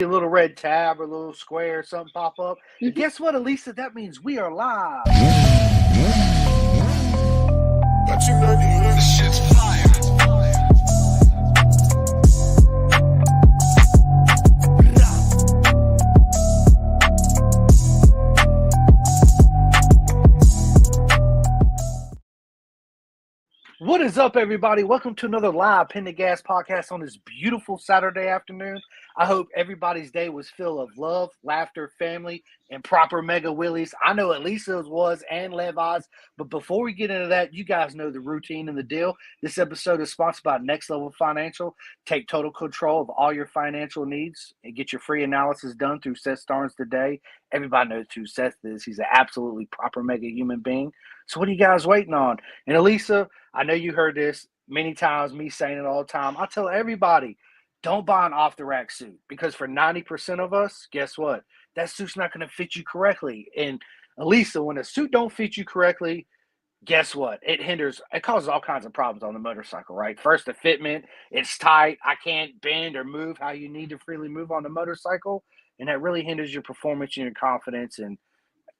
A little red tab or a little square or something pop up. And Mhm. guess what, Elisa? That means we are live. Got you know this shit's fire. What is up, everybody? Welcome to another live Pin the Gas podcast on this beautiful Saturday afternoon. I hope everybody's day was filled of love, laughter, family, and proper mega willies. I know Elisa's was and Levi's, but before we get into that, you guys know the routine and the deal. This episode is sponsored by Next Level Financial. Take total control of all your financial needs and get your free analysis done through Seth Starnes today. Everybody knows who Seth is. He's an absolutely proper mega human being. So what are you guys waiting on? And Elisa, I know you heard this many times, me saying it all the time. I tell everybody, don't buy an off-the-rack suit because for 90% of us, guess what? That suit's not going to fit you correctly. And Elisa, when a suit don't fit you correctly, guess what? It causes all kinds of problems on the motorcycle, right? First, the fitment, it's tight. I can't bend or move how you need to freely move on the motorcycle. And that really hinders your performance and your confidence and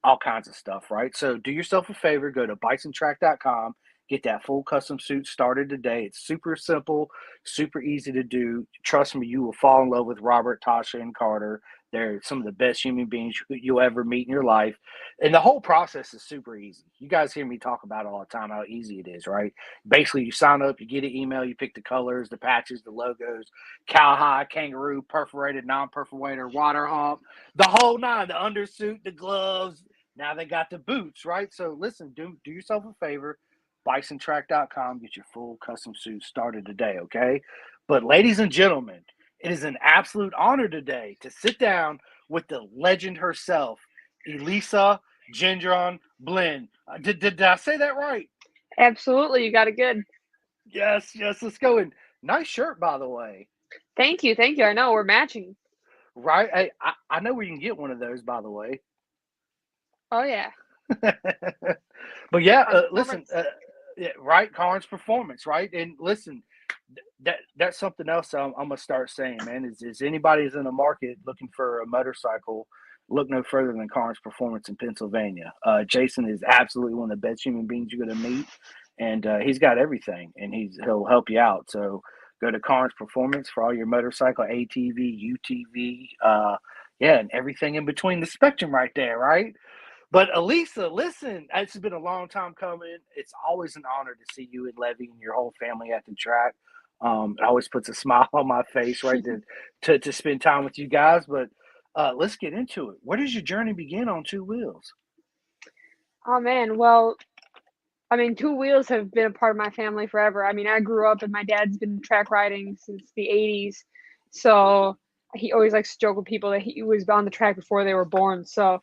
all kinds of stuff, right? So do yourself a favor, go to bisontrack.com, get that full custom suit started today. It's super simple, super easy to do. Trust me, you will fall in love with Robert, Tasha, and Carter. They're some of the best human beings you'll ever meet in your life. And the whole process is super easy. You guys hear me talk about it all the time, how easy it is, right? Basically, you sign up, you get an email, you pick the colors, the patches, the logos, cowhide, kangaroo, perforated, non-perforated, water hump, the whole nine, the undersuit, the gloves. Now they got the boots, right? So listen, do yourself a favor, bisontrack.com, get your full custom suit started today, okay? But ladies and gentlemen, it is an absolute honor today to sit down with the legend herself, Elisa Gendron KARNS. Did I say that right? Absolutely, you got it good. Yes, let's go. And nice shirt, by the way. Thank you, thank you. I know we're matching. Right? I know where you can get one of those, by the way. Oh yeah, But yeah, Karns listen, Performance. yeah, right, Karn's Performance, right, and listen, that's something else I'm gonna start saying, man. Is anybody's in the market looking for a motorcycle, look no further than Karn's Performance in Pennsylvania. Jason is absolutely one of the best human beings you're gonna meet, and he's got everything, and he'll help you out. So go to Karn's Performance for all your motorcycle ATV, UTV, yeah, and everything in between the spectrum, right there, right. But Elisa, listen, it's been a long time coming. It's always an honor to see you and Levy and your whole family at the track. It always puts a smile on my face, right, to spend time with you guys. But let's get into it. Where does your journey begin on two wheels? Oh man, well, I mean, two wheels have been a part of my family forever. I mean, I grew up and my dad's been track riding since the '80s, so he always likes to joke with people that he was on the track before they were born. So,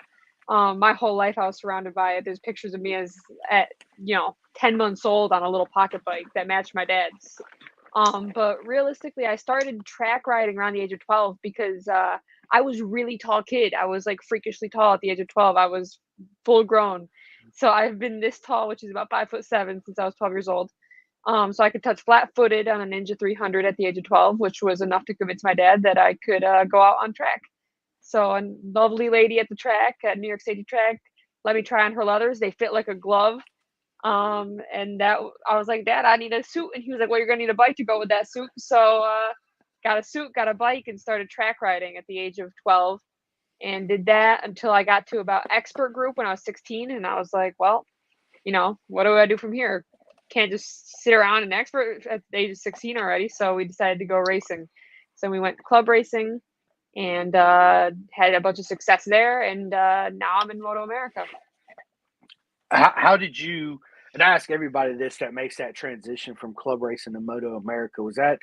my whole life I was surrounded by it. There's pictures of me as at 10 months old on a little pocket bike that matched my dad's. But realistically, I started track riding around the age of 12 because I was a really tall kid. I was like freakishly tall at the age of 12. I was full grown. So I've been this tall, which is about 5'7" since I was 12 years old. So I could touch flat footed on a Ninja 300 at the age of 12, which was enough to convince my dad that I could go out on track. So a lovely lady at the track, at New York City track, let me try on her leathers. They fit like a glove. And that I was like, Dad, I need a suit. And he was like, well, you're gonna need a bike to go with that suit. So got a suit, got a bike, and started track riding at the age of 12, and did that until I got to about expert group when I was 16. And I was like, well, what do I do from here? Can't just sit around and expert at the age of 16 already. So we decided to go racing. So we went club racing and had a bunch of success there. And now I'm in Moto America. How did you? And I ask everybody this that makes that transition from club racing to Moto America. Was that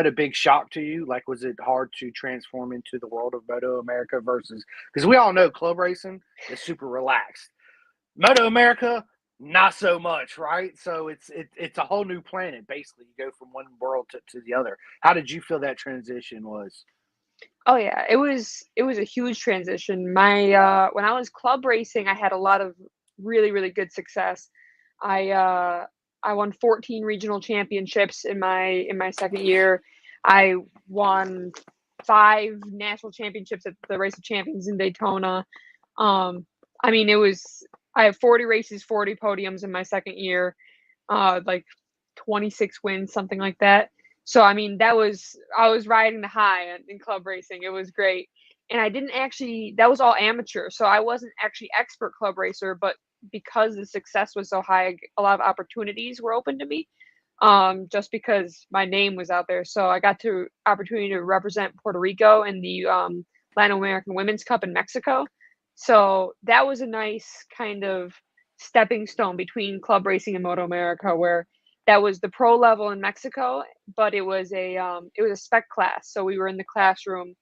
a big shock to you? Like, was it hard to transform into the world of Moto America versus because we all know club racing is super relaxed. Moto America, not so much, right? So it's a whole new planet. Basically, you go from one world to the other. How did you feel that transition was? Oh yeah, it was a huge transition. My when I was club racing, I had a lot of really really good success. I uh, I won 14 regional championships in my second year. I won 5 national championships at the Race of Champions in Daytona. I mean, I have 40 races, 40 podiums in my second year, like 26 wins, something like that. So, I mean, I was riding the high in club racing. It was great. And that was all amateur. So I wasn't actually expert club racer, but because the success was so high, a lot of opportunities were open to me, just because my name was out there. So I got to opportunity to represent Puerto Rico in the Latin American Women's Cup in Mexico. So that was a nice kind of stepping stone between club racing and Moto America, where that was the pro level in Mexico, but it was a spec class. So we were in the classroom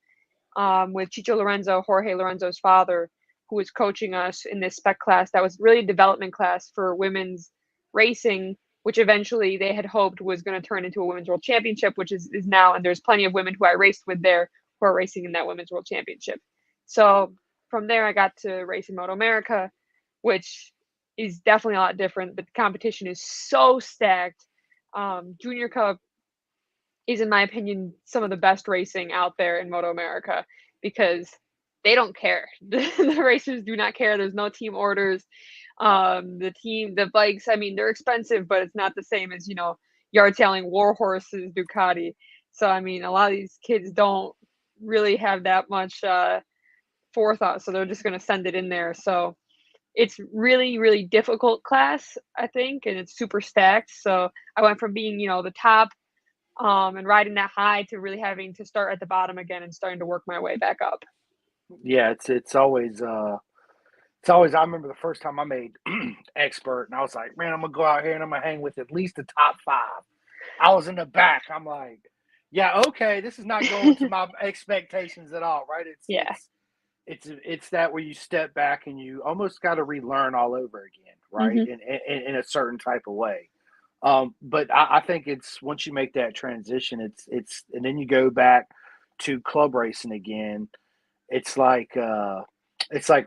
with Jorge Lorenzo's father, who was coaching us in this spec class. That was really a development class for women's racing, which eventually they had hoped was going to turn into a women's world championship, which is now. And there's plenty of women who I raced with there who are racing in that women's world championship. So from there, I got to race in Moto America, which is definitely a lot different. But the competition is so stacked. Junior Cup is, in my opinion, some of the best racing out there in Moto America, because they don't care. The racers do not care. There's no team orders. The bikes, I mean, they're expensive, but it's not the same as, yard selling war horses, Ducati. So, I mean, a lot of these kids don't really have that much forethought, so they're just going to send it in there. So it's really, really difficult class, I think, and it's super stacked. So I went from being, the top and riding that high to really having to start at the bottom again and starting to work my way back up. Yeah, it's always I remember the first time I made expert, and I was like, man, I'm gonna go out here and I'm gonna hang with at least the top 5. I was in the back. I'm like, yeah, okay, this is not going to my expectations at all, right? It's that where you step back and you almost got to relearn all over again, right? Mm-hmm. In a certain type of way. But I think it's once you make that transition, it's and then you go back to club racing again. It's like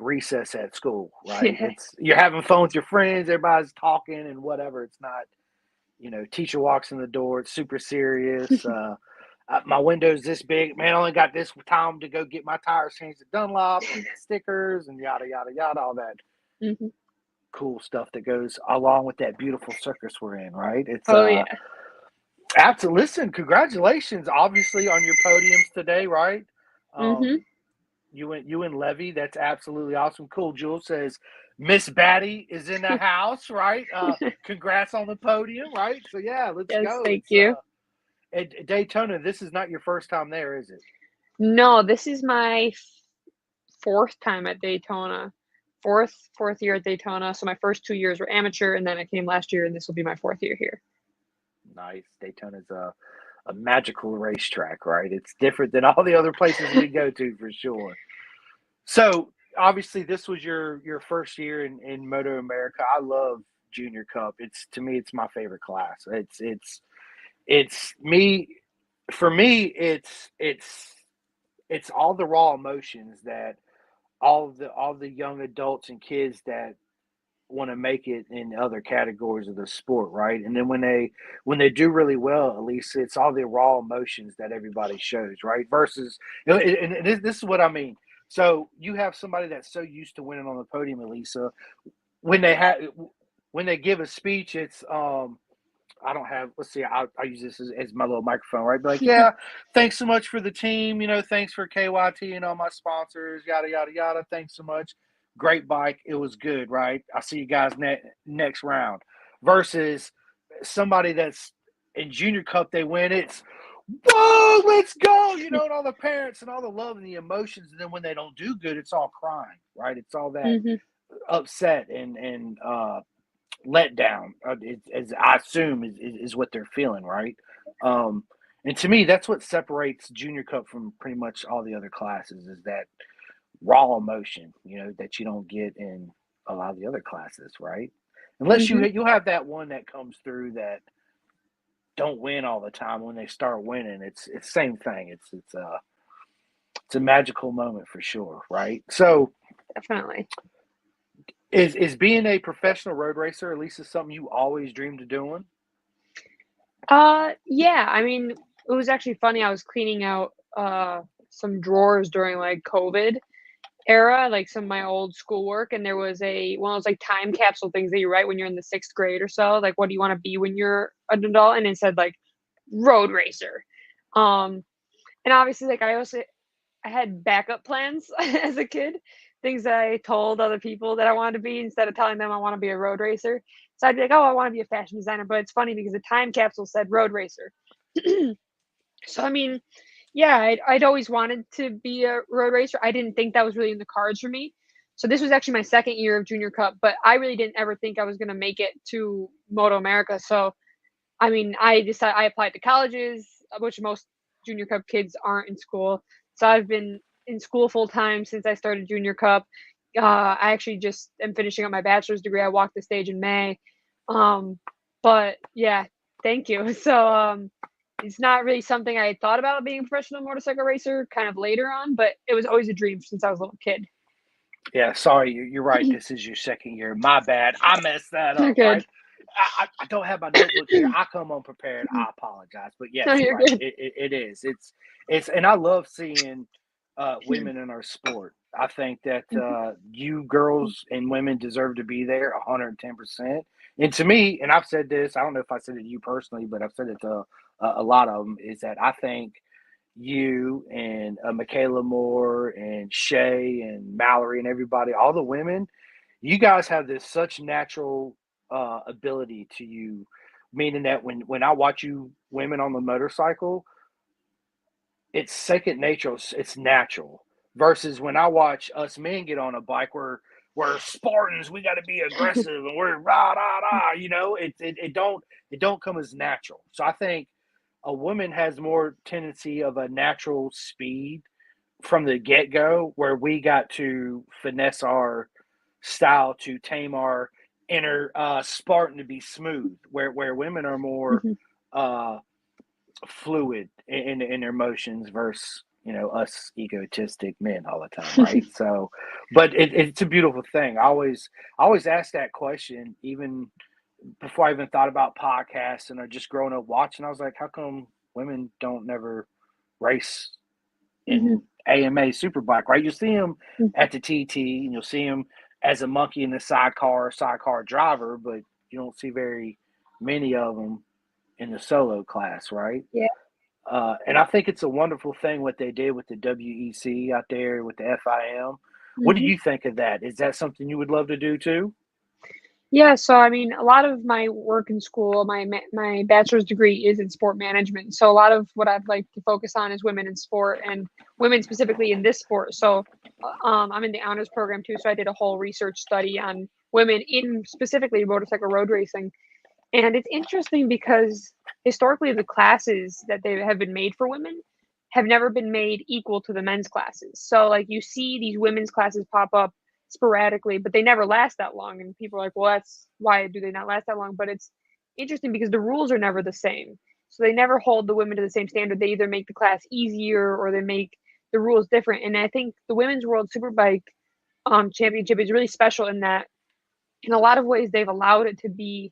recess at school, right? Yeah. You're having fun with your friends, everybody's talking and whatever. It's not, teacher walks in the door, it's super serious. My window's this big, man. I only got this time to go get my tires changed at Dunlop and stickers and yada yada yada, all that Mm-hmm. cool stuff that goes along with that beautiful circus we're in, right? It's yeah. absolutely. Listen, congratulations, obviously, on your podiums today, right? Mm-hmm. You and Levy, that's absolutely awesome. Cool. Jules says Miss Batty is in the house, right? Congrats on the podium, right? So yeah, let's Yes, go. thank you. At Daytona, this is not your first time there, is it? No, this is my 4th time at Daytona. Fourth year at Daytona. So my first 2 years were amateur, and then I came last year, and this will be my 4th year here. Nice. Daytona's a magical racetrack, right? It's different than all the other places we go to for sure. So obviously this was your first year in Moto America. I love Junior Cup. To me, it's my favorite class. It's me. For me, it's all the raw emotions that all the young adults and kids that want to make it in other categories of the sport, right? And then when they do really well, at least it's all the raw emotions that everybody shows, right? Versus, and this is what I mean. So you have somebody that's so used to winning on the podium, Elisa, when they give a speech, it's I don't have. Let's see. I use this as my little microphone, right? Be like, yeah, thanks so much for the team. Thanks for KYT and all my sponsors. Yada yada yada. Thanks so much. Great bike. It was good, right? I'll see you guys next round. Versus somebody that's in Junior Cup, they win. It's whoa, let's go. And all the parents and all the love and the emotions. And then when they don't do good, it's all crying, right? It's all that upset and let down, as I assume is what they're feeling, right? And to me, that's what separates Junior Cup from pretty much all the other classes is that raw emotion, that you don't get in a lot of the other classes, right? Unless you'll have that one that comes through that don't win all the time. When they start winning, it's same thing. It's a magical moment for sure, right? So Definitely. Is being a professional road racer, at least, is something you always dreamed of doing? Yeah. I mean, it was actually funny. I was cleaning out some drawers during like COVID era, like some of my old schoolwork, and there was one of those like time capsule things that you write when you're in the 6th grade or so, like what do you want to be when you're an adult, and it said like road racer. Um, and obviously, like I had backup plans as a kid, things that I told other people that I wanted to be instead of telling them I want to be a road racer. So I'd be like, oh, I want to be a fashion designer, but it's funny because the time capsule said road racer. So I mean, yeah, I'd always wanted to be a road racer. I didn't think that was really in the cards for me. So this was actually my 2nd year of junior cup, but I really didn't ever think I was going to make it to Moto America. So I mean, I applied to colleges, which most junior cup kids aren't in school. So I've been in school full time since I started junior cup. I actually just am finishing up my bachelor's degree. I walked the stage in May. But yeah, thank you. So it's not really something I had thought about being a professional motorcycle racer kind of later on, but it was always a dream since I was a little kid. Yeah, sorry, you're right. This is your 2nd year. My bad. I messed that You're up, right? good. I don't have my notebook here. I come unprepared. I apologize. But yes, No, you're you're right. good. It is. And I love seeing women in our sport. I think that you girls and women deserve to be there 110%. And to me, and I've said this, I don't know if I said it to you personally, but I've said it to a lot of them, is that I think you and Michaela Moore and Shay and Mallory and everybody, all the women, you guys have this such natural ability to you, meaning that when I watch you women on the motorcycle, it's second nature, it's natural. Versus when I watch us men get on a bike, we're Spartans, we got to be aggressive and we're rah rah rah. It don't come as natural. So I think a woman has more tendency of a natural speed from the get go, where we got to finesse our style to tame our inner Spartan to be smooth, where women are more Mhm. uh, fluid in their motions versus us egotistic men all the time, right? So, but it's a beautiful thing. I always ask that question even before I even thought about podcasts and I just growing up watching. I was like, how come women don't never race Mhm. in AMA Superbike, right? You see him Mhm. at the TT, and you'll see him as a monkey in the sidecar driver, but you don't see very many of them in the solo class, right? Yeah. And I think it's a wonderful thing what they did with the WEC out there with the FIM. What do Mhm. you think of that? Is that something you would love to do too? Yeah, so I mean, a lot of my work in school, my bachelor's degree is in sport management. So a lot of what I'd like to focus on is women in sport and women specifically in this sport. So I'm in the honors program too. So I did a whole research study on women in specifically motorcycle road racing. And it's interesting because historically the classes that they have been made for women have never been made equal to the men's classes. So like you see these women's classes pop up sporadically, but they never last that long. And people are like, well, that's why do they not last that long? But it's interesting because the rules are never the same. So they never hold the women to the same standard. They either make the class easier or they make the rules different. And I think the women's world superbike championship is really special in that in a lot of ways they've allowed it to be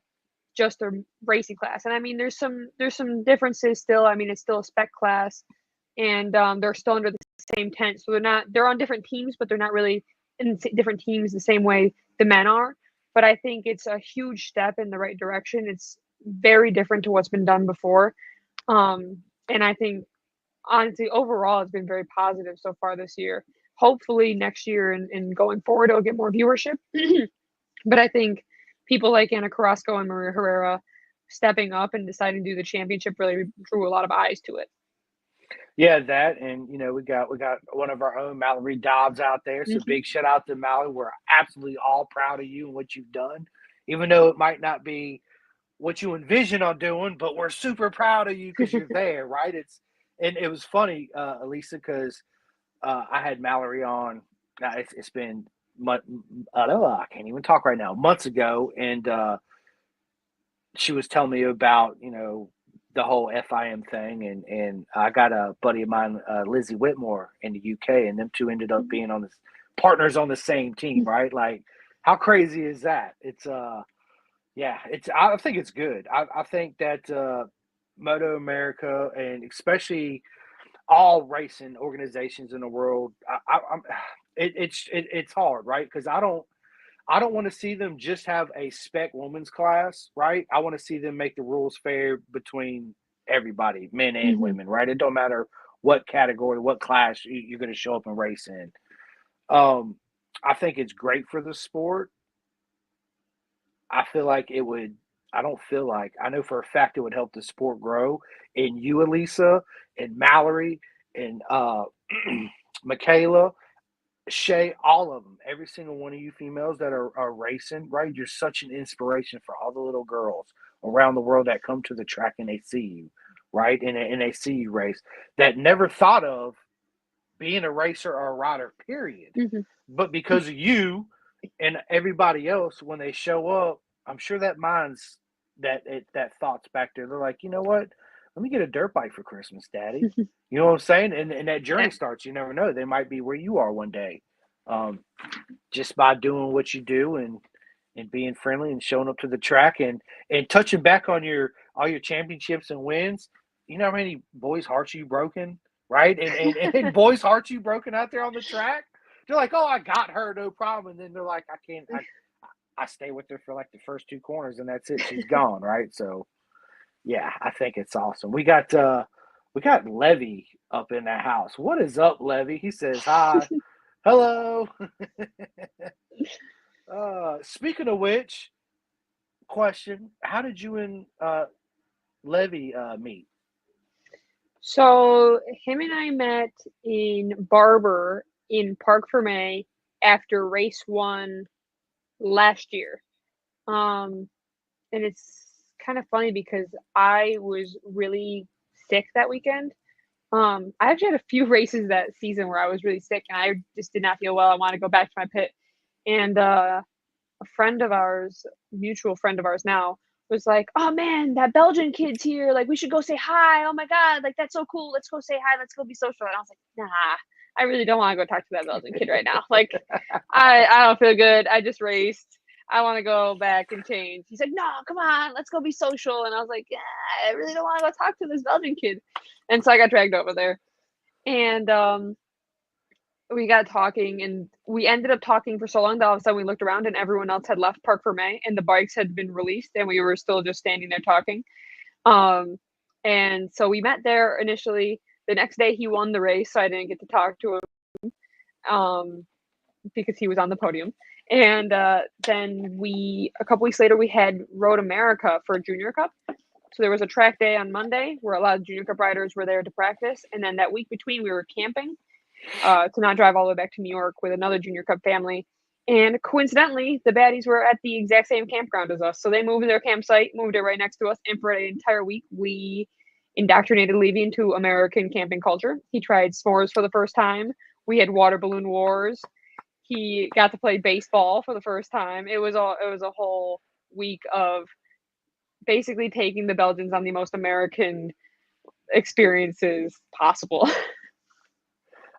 just a racing class. And I mean, there's some differences still. I mean, it's still a spec class, and they're still under the same tent, so they're on different teams, but they're not really in different teams the same way the men are. But I think it's a huge step in the right direction. It's very different to what's been done before, and I think honestly overall it's been very positive so far this year. Hopefully next year and going forward it'll get more viewership. But I think people like Anna Carrasco and Maria Herrera stepping up and deciding to do the championship really drew a lot of eyes to it. Yeah, that, and we got one of our own, Mallory Dobbs, out there. So Mhm. big shout out to Mallory. We're absolutely all proud of you and what you've done, even though it might not be what you envision on doing, but we're super proud of you because you're there, right? And it was funny, Elisa, because I had Mallory on. It's been I don't know, I can't even talk right now. Months ago, and she was telling me about the whole FIM thing, and I got a buddy of mine, Lizzie Whitmore, in the UK, and them two ended up being on the partners on the same team, right? Like, how crazy is that? It's yeah, it's I think it's good. I think that Moto America, and especially all racing organizations in the world. It's hard, right? Because I don't want to see them just have a spec women's class, right? I want to see them make the rules fair between everybody, men and Hmm. women, right? It don't matter what category, what class you're going to show up and race in. Um, I think it's great for the sport. I feel like it would. I don't feel like I know for a fact it would help the sport grow. And you, Elisa, and Mallory, and Michaela, Shay, all of them, every single one of you females that are racing, right? You're such an inspiration for all the little girls around the world that come to the track and they see you, right? And they see you race that never thought of being a racer or a rider, period. Hmm. But because of you and everybody else, when they show up, I'm sure that minds that thoughts back there. They're like, you know what? Let me get a dirt bike for Christmas, Daddy. You know what I'm saying? And that Yeah. journey starts. You never know. They might be where you are one day, um, just by doing what you do and being friendly and showing up to the track and touching back on your all your championships and wins. You know how many boys' hearts you broken, right? And boys' hearts you broken out there on the track. They're like, oh, I got her, no problem. And then they're like, I can't. I stay with her for like the first two corners, and that's it. She's gone, right? So yeah, I think it's awesome. We got Levy up in the house. What is up, Levy? He says hi. Hello. Speaking of which, question: how did you and Levy meet? So him and I met in Barber in Park Ferme after race one last year. Um, and it's kind of funny because I was really sick that weekend. I actually had a few races that season where I was really sick and I just did not feel well. I wanted to go back to my pit. And a friend of ours, mutual friend of ours now, was like, "Oh man, that Belgian kid's here. Like, we should go say hi. Oh my god, like that's so cool. Let's go say hi. Let's go be social." And I was like, "Nah, I really don't want to go talk to that Belgian kid right now. Like, I don't feel good. I just raced. I want to go back and change." He's like, "No, come on, let's go be social." And I was like, "Yeah, I really don't want to go talk to this Belgian kid." And so I got dragged over there, and we got talking and we ended up talking for so long that all of a sudden we looked around and everyone else had left Park for May and the bikes had been released and we were still just standing there talking. Um, and so we met there initially. The next day he won the race, so I didn't get to talk to him because he was on the podium. And then a couple weeks later, we had Road America for Junior Cup. So there was a track day on Monday where a lot of Junior Cup riders were there to practice. And then that week between, we were camping to not drive all the way back to New York with another Junior Cup family. And coincidentally, the baddies were at the exact same campground as us. So they moved their campsite, moved it right next to us. And for an entire week, we indoctrinated Levy into American camping culture. He tried s'mores for the first time. We had water balloon wars. He got to play baseball for the first time. It was a whole week of basically taking the Belgians on the most American experiences possible.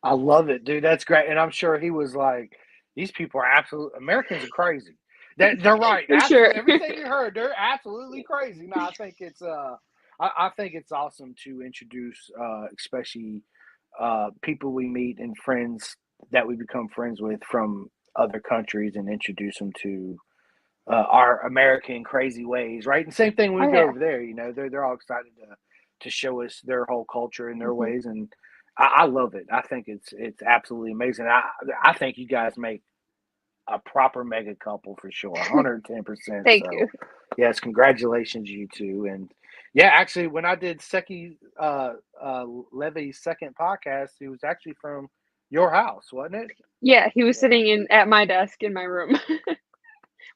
I love it, dude. That's great, and I'm sure he was like, "These people are absolute Americans are crazy." They're right. For sure. Absolutely, everything you heard, they're absolutely crazy. No, I think it's awesome to introduce, especially people we meet and friends that we become friends with from other countries, and introduce them to our American crazy ways, right? And same thing when Oh we go yeah. over there. You know, they're all excited to show us their whole culture and their Hmm. ways, and I love it. I think it's absolutely amazing. I think you guys make a proper mega couple for sure, 110%. Thank So, you. yes, congratulations, you two. And yeah, actually, when I did Levy's second podcast, he was actually from your house, wasn't it? Yeah, he was Yeah. sitting in at my desk in my room.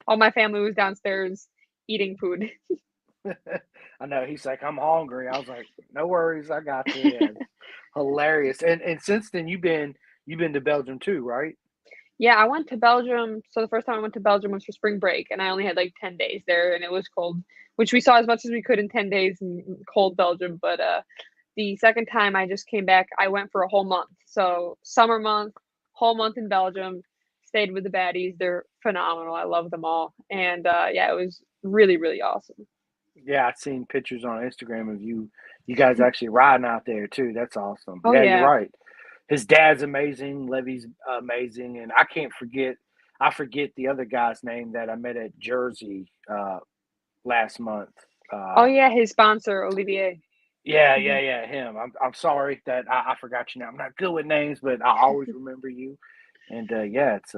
All my family was downstairs eating food. I know. He's like, I'm hungry. I was like, no worries, I got you. Yeah, it's hilarious. And since then, you've been to Belgium too, right? Yeah, I went to Belgium. So the first time I went to Belgium was for spring break, and I only had like 10 days there, and it was cold, which we saw as much as we could in 10 days in cold Belgium. But the second time I just came back, I went for a whole month. So summer month, whole month in Belgium, stayed with the baddies. They're phenomenal. I love them all. And yeah, it was really, really awesome. Yeah, I've seen pictures on Instagram of you You guys actually riding out there too. That's awesome. Oh Yeah, you're yeah. right. His dad's amazing. Levy's amazing, and I can't forget. I forget the other guy's name that I met at Jersey last month. Oh Uh, yeah, his sponsor, Olivier. Hmm. yeah. Him. I'm sorry that I forgot your name. I'm not good with names, but I always remember you. And yeah, it's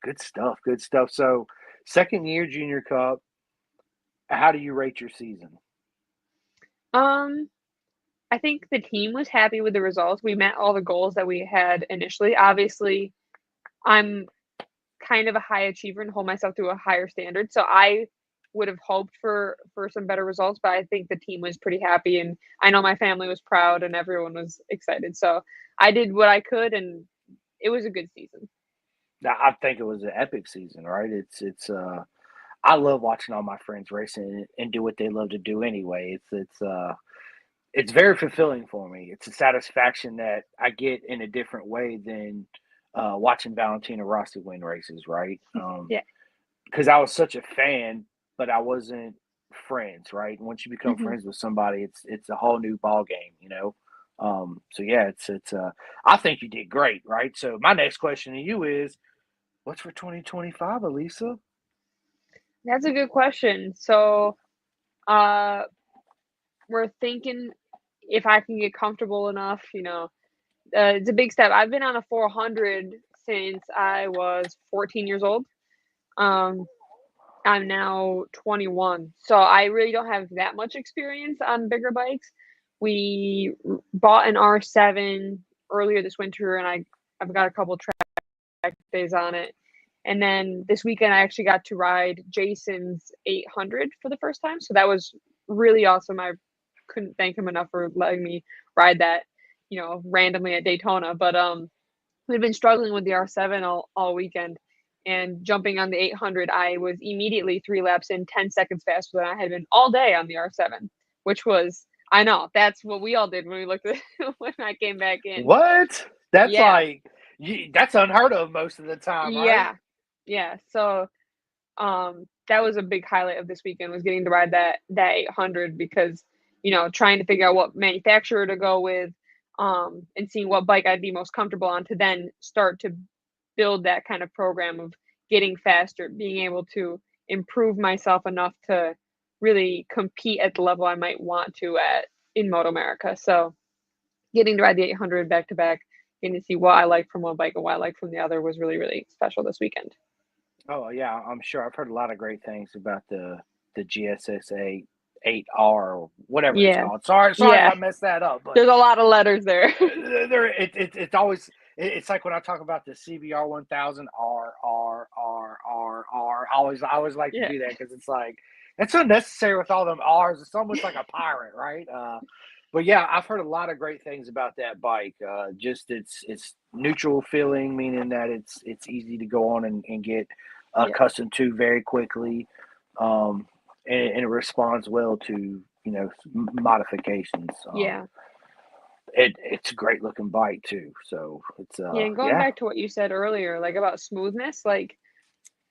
good stuff. Good stuff. So, second year Junior Cup. How do you rate your season? Um, I think the team was happy with the results. We met all the goals that we had initially. Obviously, I'm kind of a high achiever and hold myself to a higher standard. So I would have hoped for some better results, but I think the team was pretty happy, and I know my family was proud and everyone was excited. So I did what I could, and it was a good season. I think it was an epic season, right? I love watching all my friends race and do what they love to do anyway. It's very fulfilling for me. It's a satisfaction that I get in a different way than watching Valentina Rossi win races, right? Yeah. Because I was such a fan, but I wasn't friends, right? Once you become Hmm. friends with somebody, it's a whole new ball game, you know. So yeah, I think you did great, right? So my next question to you is, what's for 2025, Elisa? That's a good question. So, uh, we're thinking if I can get comfortable enough, it's a big step. I've been on a 400 since I was 14 years old. Um, I'm now 21, so I really don't have that much experience on bigger bikes. We bought an R7 earlier this winter, and I've got a couple track days on it. And then this weekend, I actually got to ride Jason's 800 for the first time, so that was really awesome. I couldn't thank him enough for letting me ride that, randomly at Daytona. But we'd been struggling with the R7 all weekend, and jumping on the 800, I was immediately 3 laps in 10 seconds faster than I had been all day on the R7, which was, I know, that's what we all did when we looked at when I came back in. What? That's Yeah, like that's unheard of most of the time, right? yeah, yeah. So that was a big highlight of this weekend, was getting to ride that 800, because trying to figure out what manufacturer to go with, and seeing what bike I'd be most comfortable on, to then start to build that kind of program of getting faster, being able to improve myself enough to really compete at the level I might want to at in Moto America. So getting to ride the 800 back to back, getting to see what I like from one bike and what I like from the other, was really, really special this weekend. Oh yeah, I'm sure. I've heard a lot of great things about the GSSA 8R or whatever it's Yeah, called. Sorry if yeah. I messed that up, but There's a lot of letters there. it's always it's like when I talk about the CBR 1000 R. I always like to Yeah. do that because it's like it's unnecessary with all them R's. It's almost like a pirate, right? But yeah, I've heard a lot of great things about that bike. Just it's neutral feeling, meaning that it's easy to go on and get Yeah. accustomed to very quickly, um, and it responds well to modifications. Yeah. It's a great looking bike too. So it's Yeah, and going yeah. back to what you said earlier, like about smoothness, like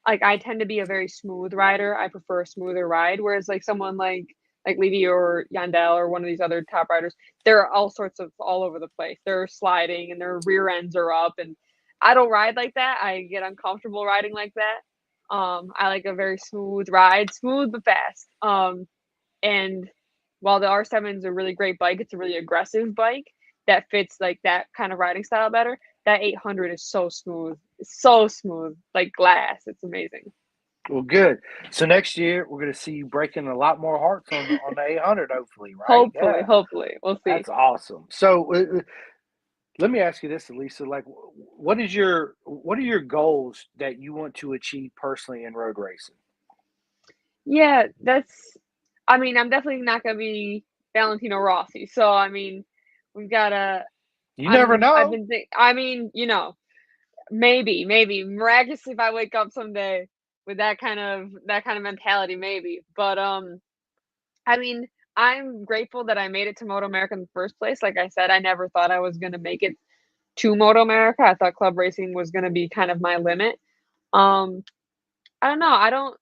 I tend to be a very smooth rider. I prefer a smoother ride, whereas like someone like Levy or Yandel or one of these other top riders, they're all sorts of all over the place. They're sliding and their rear ends are up, and I don't ride like that. I get uncomfortable riding like that. I like a very smooth ride, smooth but fast. And while the R7 is a really great bike, it's a really aggressive bike that fits like that kind of riding style better. That 800 is so smooth, like glass. It's amazing. Well, good. So next year we're going to see you breaking a lot more hearts on the 800, hopefully, right? Hopefully, Yeah, hopefully, we'll see. that's awesome. So let me ask you this, Elisa. Like, what are your goals that you want to achieve personally in road racing? Yeah, that's. I mean, I'm definitely not gonna be Valentino Rossi. So I mean, we've gotta. You never I've know. been. I mean, maybe miraculously, if I wake up someday with that kind of mentality, maybe. But I mean, I'm grateful that I made it to Moto America in the first place. Like I said, I never thought I was gonna make it to Moto America. I thought club racing was gonna be kind of my limit. Um, I don't know.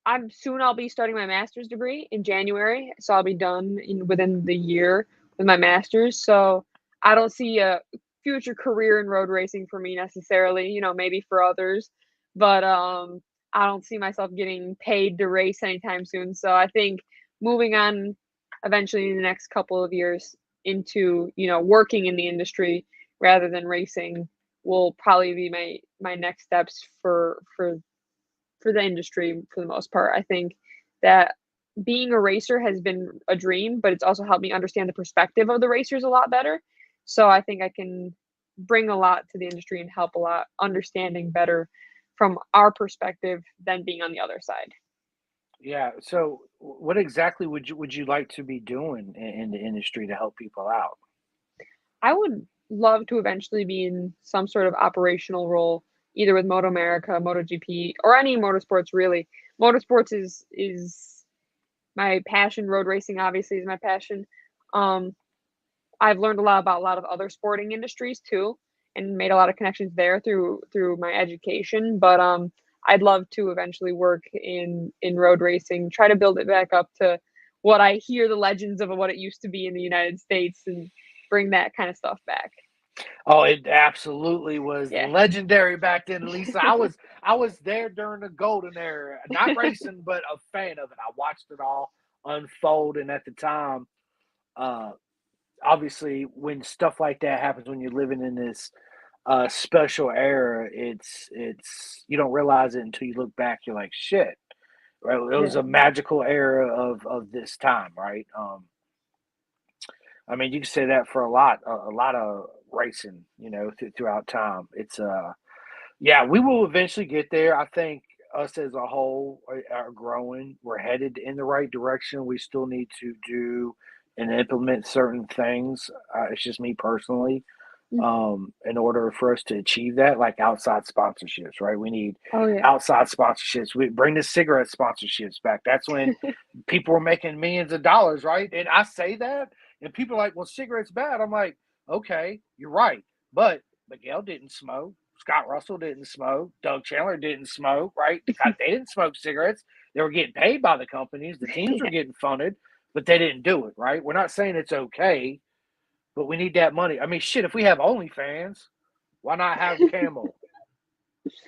I'll be starting my master's degree in January, so I'll be done within the year with my master's. So I don't see a future career in road racing for me necessarily, maybe for others, but I don't see myself getting paid to race anytime soon. So I think moving on eventually in the next couple of years into, working in the industry rather than racing will probably be my next steps for the industry for the most part. I think that being a racer has been a dream, but it's also helped me understand the perspective of the racers a lot better. So I think I can bring a lot to the industry and help a lot understanding better from our perspective than being on the other side. Yeah. So, what exactly would you like to be doing in the industry to help people out? I would love to eventually be in some sort of operational role, either with Moto America, MotoGP, or any motorsports really. Motorsports is my passion. Road racing obviously is my passion. Um, I've learned a lot about a lot of other sporting industries too, and made a lot of connections there through my education. But I'd love to eventually work in road racing, try to build it back up to what I hear the legends of what it used to be in the United States, and bring that kind of stuff back. Oh, it absolutely was Yeah. legendary back then, Lisa. I was there during the golden era, not racing, but a fan of it. I watched it all unfold, and at the time, uh, obviously, when stuff like that happens, when you're living in this special era, it's you don't realize it until you look back. You're like, shit, right? It was Yeah. a magical era of this time, right? I mean, you can say that for a lot of racing, throughout time. Yeah, we will eventually get there. I think us as a whole are growing. We're headed in the right direction. We still need to do and implement certain things. It's just me personally. Mhm. In order for us to achieve that, like outside sponsorships, right? We need Oh yeah. outside sponsorships. We bring the cigarette sponsorships back. That's when people were making millions of dollars, right? And I say that, and people are like, "Well, cigarettes bad." I'm like, "Okay, you're right," but Miguel didn't smoke. Scott Russell didn't smoke. Doug Chandler didn't smoke, right? They didn't smoke cigarettes. They were getting paid by the companies. The teams were Yeah. getting funded, but they didn't do it, right? We're not saying it's okay, but we need that money. I mean, shit, if we have OnlyFans, why not have Camel?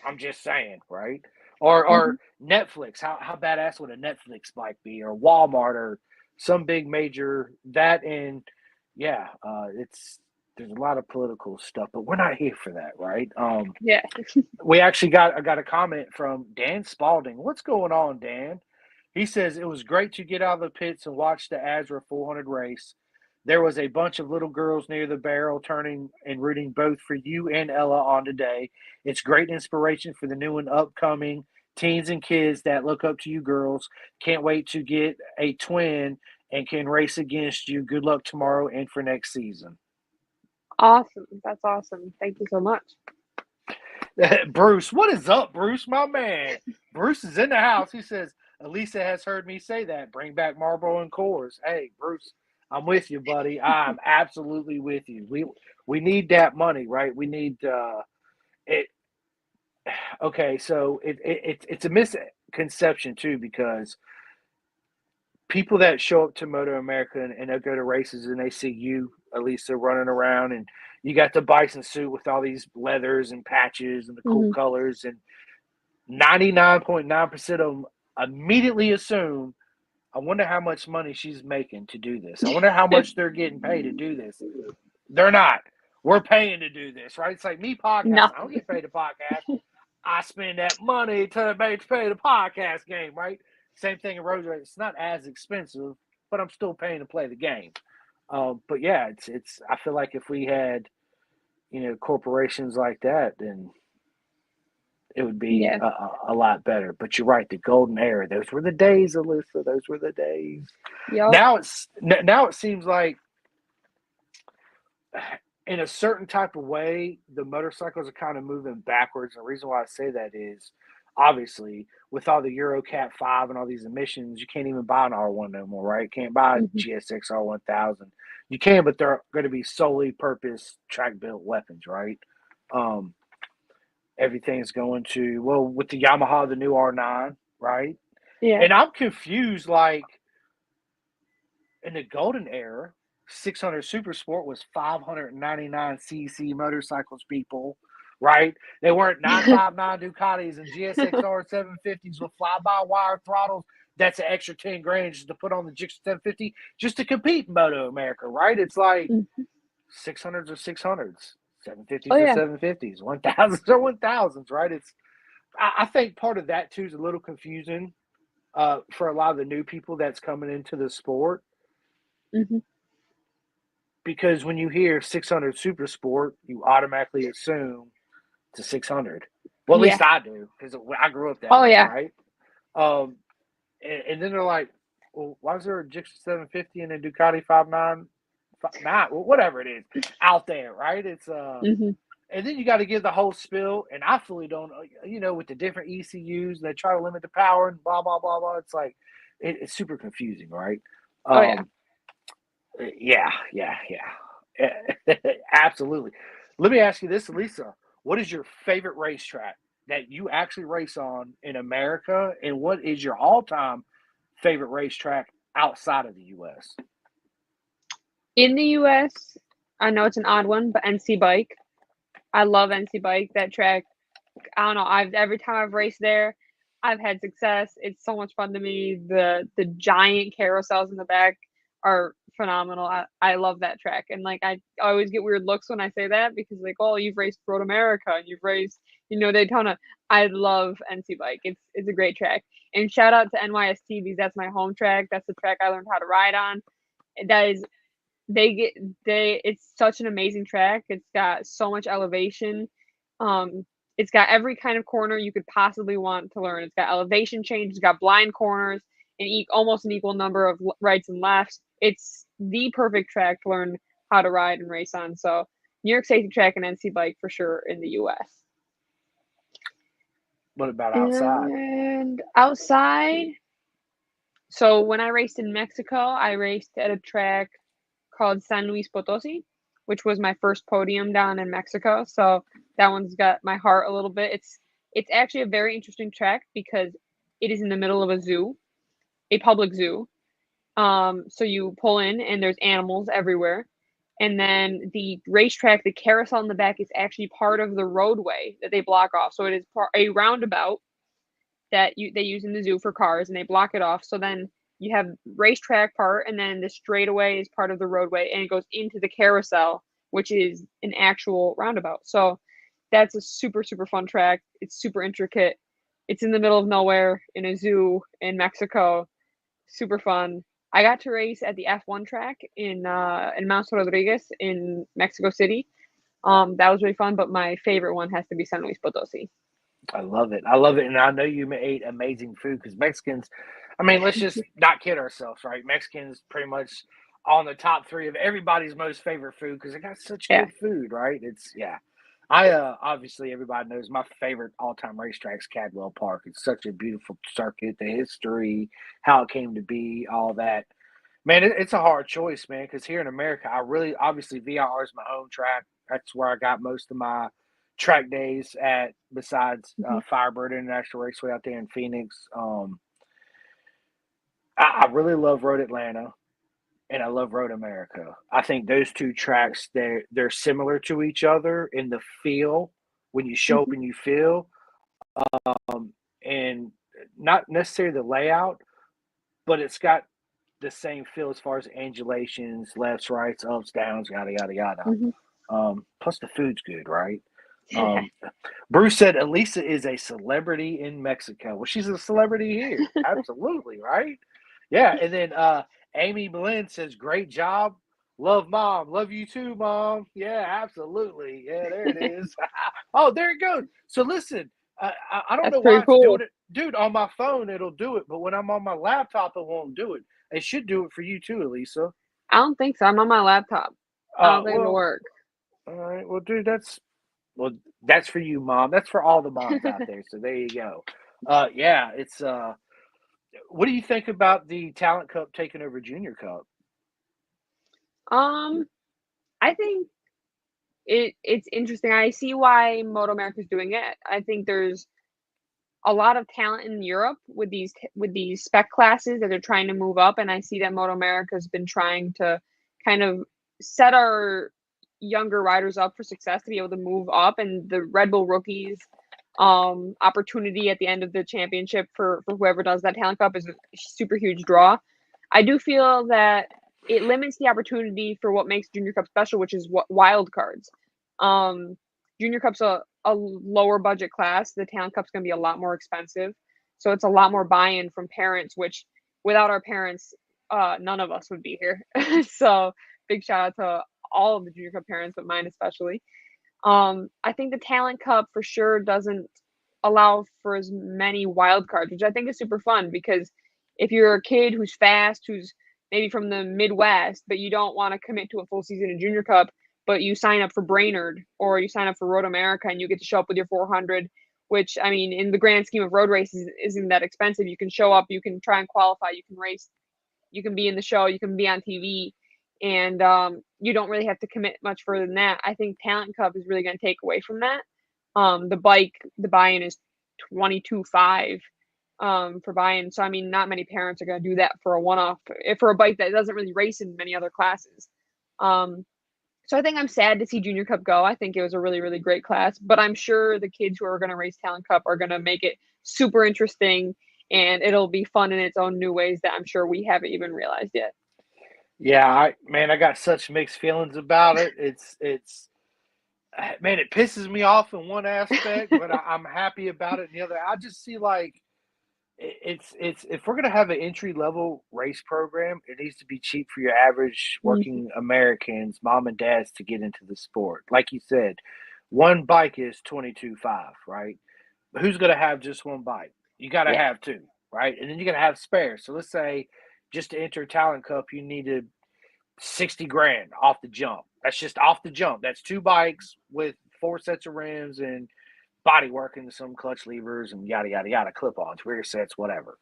I'm just saying, right? Or Mhm. Netflix. How badass would a Netflix bike be? Or Walmart or some big major that and yeah, it's there's a lot of political stuff, but we're not here for that, right? Yeah. We actually got a comment from Dan Spalding. What's going on, Dan? He says it was great to get out of the pits and watch the Azra 400 race. There was a bunch of little girls near the barrel turning and rooting both for you and Ella on today. It's great inspiration for the new and upcoming teens and kids that look up to you girls. Can't wait to get a twin and can race against you. Good luck tomorrow and for next season. Awesome. That's awesome. Thank you so much. Bruce, what is up, Bruce, my man? Bruce is in the house. He says, Elisa has heard me say that. Bring back Marlboro and Coors. Hey, Bruce, I'm with you, buddy. I'm absolutely with you. We need that money, right? We need it. Okay, so it's a misconception too because people that show up to Moto America and they go to races and they see you, Elisa, running around and you got the bison suit with all these leathers and patches and the cool Hmm. colors and 99.9% of them immediately assume, I wonder how much money she's making to do this. I wonder how much they're getting paid to do this. They're not. We're paying to do this, right? It's like me podcasting. No. I don't get paid to podcast. I spend that money to pay the podcast game, right? Same thing in road race. It's not as expensive, but I'm still paying to play the game. But yeah, it's. I feel like if we had, corporations like that, then it would be Yeah. a lot better. But you're right, the golden era. Those were the days, Alyssa. Those were the days. Yep. Now it seems like in a certain type of way, the motorcycles are kind of moving backwards. And the reason why I say that is obviously with all the Euro Cat 5 and all these emissions, you can't even buy an R1 no more, right? Can't buy a Hmm. GSX R1000. You can, but they're going to be solely purpose track built weapons, right? Um, Everything's going to, well, with the Yamaha, the new R9, right? Yeah. And I'm confused. Like in the golden era, 600 Super Sport was 599cc motorcycles. People, right? They weren't 959 Ducatis and GSXR 750s with fly-by-wire throttles. That's an extra 10 grand just to put on the Gixxer 750 just to compete in Moto America, right? It's like Mhm. 600s or 600s, Oh 750s or yeah. 750s, 1000s or 1000s, right? I think part of that too is a little confusing for a lot of the new people that's coming into the sport Hmm. because when you hear 600 Super Sport, you automatically assume it's a 600. Well, at Yeah. least I do because I grew up that Oh way, yeah. right? Um, and then they're like, well, why is there a Gixxer 750 and a Ducati 599, well, whatever it is out there, right? Hmm. And then you got to give the whole spill, and I fully don't, with the different ECUs, they try to limit the power and blah blah blah blah. It's like it's super confusing, right? Oh yeah. Um, yeah, yeah, yeah, absolutely. Let me ask you this, Lisa: what is your favorite racetrack that you actually race on in America, and what is your all-time favorite racetrack outside of the U.S.? In the US, I know it's an odd one, but NC Bike. I love NC Bike. That track, I don't know. I've every time I've raced there, I've had success. It's so much fun to me. The giant carousels in the back are phenomenal. I love that track. And like I always get weird looks when I say that because like, oh, you've raced Road America and you've raced, Daytona. I love NC Bike. It's a great track. And shout out to NYST because that's my home track. That's the track I learned how to ride on. That is they get they it's such an amazing track. It's got so much elevation. Um, it's got every kind of corner you could possibly want to learn. It's got elevation change. It's got blind corners and almost an equal number of rights and lefts. It's the perfect track to learn how to ride and race on. So New York Safety Track and NC Bike for sure in the U.S. What about outside? And outside, so when I raced in Mexico, I raced at a track called San Luis Potosi, which was my first podium down in Mexico. So that one's got my heart a little bit. It's actually a very interesting track because it is in the middle of a zoo, a public zoo. So you pull in and there's animals everywhere. And then the racetrack, the carousel in the back is actually part of the roadway that they block off. So it is a roundabout that they use in the zoo for cars and they block it off. So then you have racetrack part and then the straightaway is part of the roadway and it goes into the carousel, which is an actual roundabout. So that's a super, super fun track. It's super intricate. It's in the middle of nowhere in a zoo in Mexico. Super fun. I got to race at the F1 track in Mount Rodriguez in Mexico City. That was really fun, but my favorite one has to be San Luis Potosi. I love it. I love it. And I know you ate amazing food because Mexicans, I mean, let's just not kid ourselves, right? Mexicans pretty much on the top three of everybody's most favorite food because they got such Yeah. good food, right? Yeah. Obviously everybody knows my favorite all time racetrack's Cadwell Park. It's such a beautiful circuit, the history, how it came to be, all that. Man, it's a hard choice, man, because here in America, I really obviously VIR is my home track. That's where I got most of my track days at, besides Mhm. Firebird International Raceway out there in Phoenix. I really love Road Atlanta and I love Road America. I think those two tracks they're similar to each other in the feel when you show up Mhm. and you feel, and not necessarily the layout, but it's got the same feel as far as angulations, lefts, rights, ups, downs, yada yada yada. Mhm. Plus the food's good, right? Um, Bruce said Elisa is a celebrity in Mexico. Well, she's a celebrity here. Absolutely, right? Yeah. And then Amy Boleyn says, great job. Love mom. Love you too, mom. Yeah, absolutely. Yeah, there it is. Oh, there it goes. So listen, I don't That's know why pretty it's doing cool. it. Dude, on my phone, it'll do it. But when I'm on my laptop, it won't do it. It should do it for you too, Elisa. I don't think so. I'm on my laptop. I don't think it'll Well, work. all right. Well, dude, well, that's for you, mom. That's for all the moms out there. So there you go. Yeah, it's what do you think about the Talent Cup taking over Junior Cup? Um, I think it's interesting. I see why Moto America's doing it. I think there's a lot of talent in Europe with these spec classes that are trying to move up, and I see that Moto America has been trying to kind of set our younger riders up for success to be able to move up, and the Red Bull rookies opportunity at the end of the championship for whoever does that talent cup is a super huge draw. I do feel that it limits the opportunity for what makes Junior Cup special, which is what wild cards. Um, Junior Cup's a lower budget class. The Talent Cup's going to be a lot more expensive, so it's a lot more buy-in from parents. Which without our parents, none of us would be here. So big shout out to all of the Junior Cup parents, but mine especially. I think the Talent Cup for sure doesn't allow for as many wild cards, which I think is super fun because if you're a kid who's fast, who's maybe from the Midwest, but you don't want to commit to a full season in Junior Cup, but you sign up for Brainerd or you sign up for Road America and you get to show up with your 400, which I mean, in the grand scheme of road races, isn't that expensive. You can show up, you can try and qualify, you can race, you can be in the show, you can be on TV, and you don't really have to commit much further than that. I think Talent Cup is really going to take away from that. The buy-in is 22.5 for buy-in. So I mean, not many parents are going to do that for a one-off, for a bike that doesn't really race in many other classes. So I think I'm sad to see Junior Cup go. I think it was a really, really great class, but I'm sure the kids who are going to race Talent Cup are going to make it super interesting, and it'll be fun in its own new ways that I'm sure we haven't even realized yet. Yeah, I got such mixed feelings about it. It's man, it pisses me off in one aspect, but I'm happy about it in the other. I just see like it's if we're gonna have an entry level race program, it needs to be cheap for your average working Americans, mom and dads, to get into the sport. Like you said, one bike is 22.5, right? But who's gonna have just one bike? You got to Yeah. have two, right? And then you got to have spares. So let's say just to enter Talent Cup, you needed 60 grand off the jump. That's just off the jump. That's two bikes with 4 sets of rims and body work into some clutch levers and yada yada yada, clip-ons, rear sets, whatever.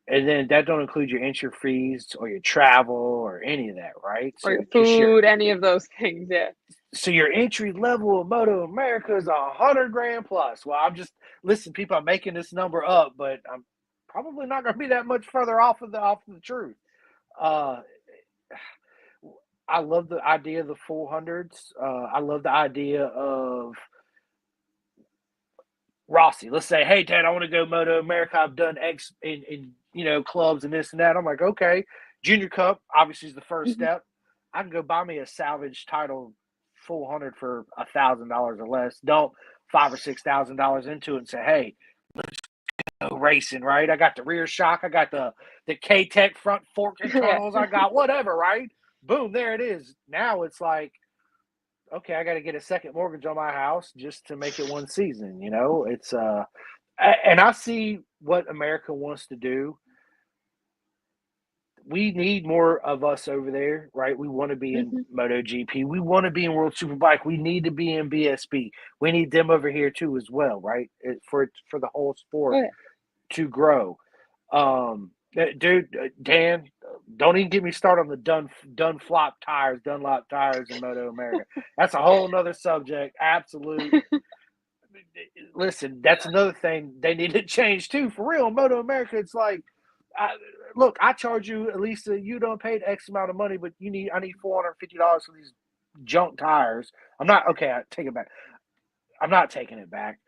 And then that don't include your entry fees or your travel or any of that, right? Or So your just food, any of those things. Yeah. so your entry level of Moto America is 100 grand plus. Well, I'm just listen, people. I'm making this number up, but I'm probably not going to be that much further off of the truth. Uh, I love the idea of the 400s. I love the idea of Rossi. Let's say, hey, Dad, I want to go Moto America. I've done X in clubs and this and that. I'm like, okay, Junior Cup obviously is the first step. I can go buy me a salvage title 400 for $1,000 or less. Dump $5,000 or $6,000 into it and say, hey, let's go racing, right? I got the rear shock. I got the K Tech front fork internals. I got whatever, right? Boom, there it is. Now it's like, okay, I got to get a second mortgage on my house just to make it one season. It's and I see what America wants to do. We need more of us over there, right? We want to be in MotoGP. We want to be in World Superbike. We need to be in BSB. We need them over here too, as well, right? For the whole sport to grow. Dude, Dan, don't even get me started on the Dunlop tires in Moto America. That's a whole nother subject. Absolute. Listen, that's another thing they need to change too. For real, Moto America, it's like, look, I charge you, Elisa, you don't pay X amount of money, but I need $450 for these junk tires. I take it back. I'm not taking it back.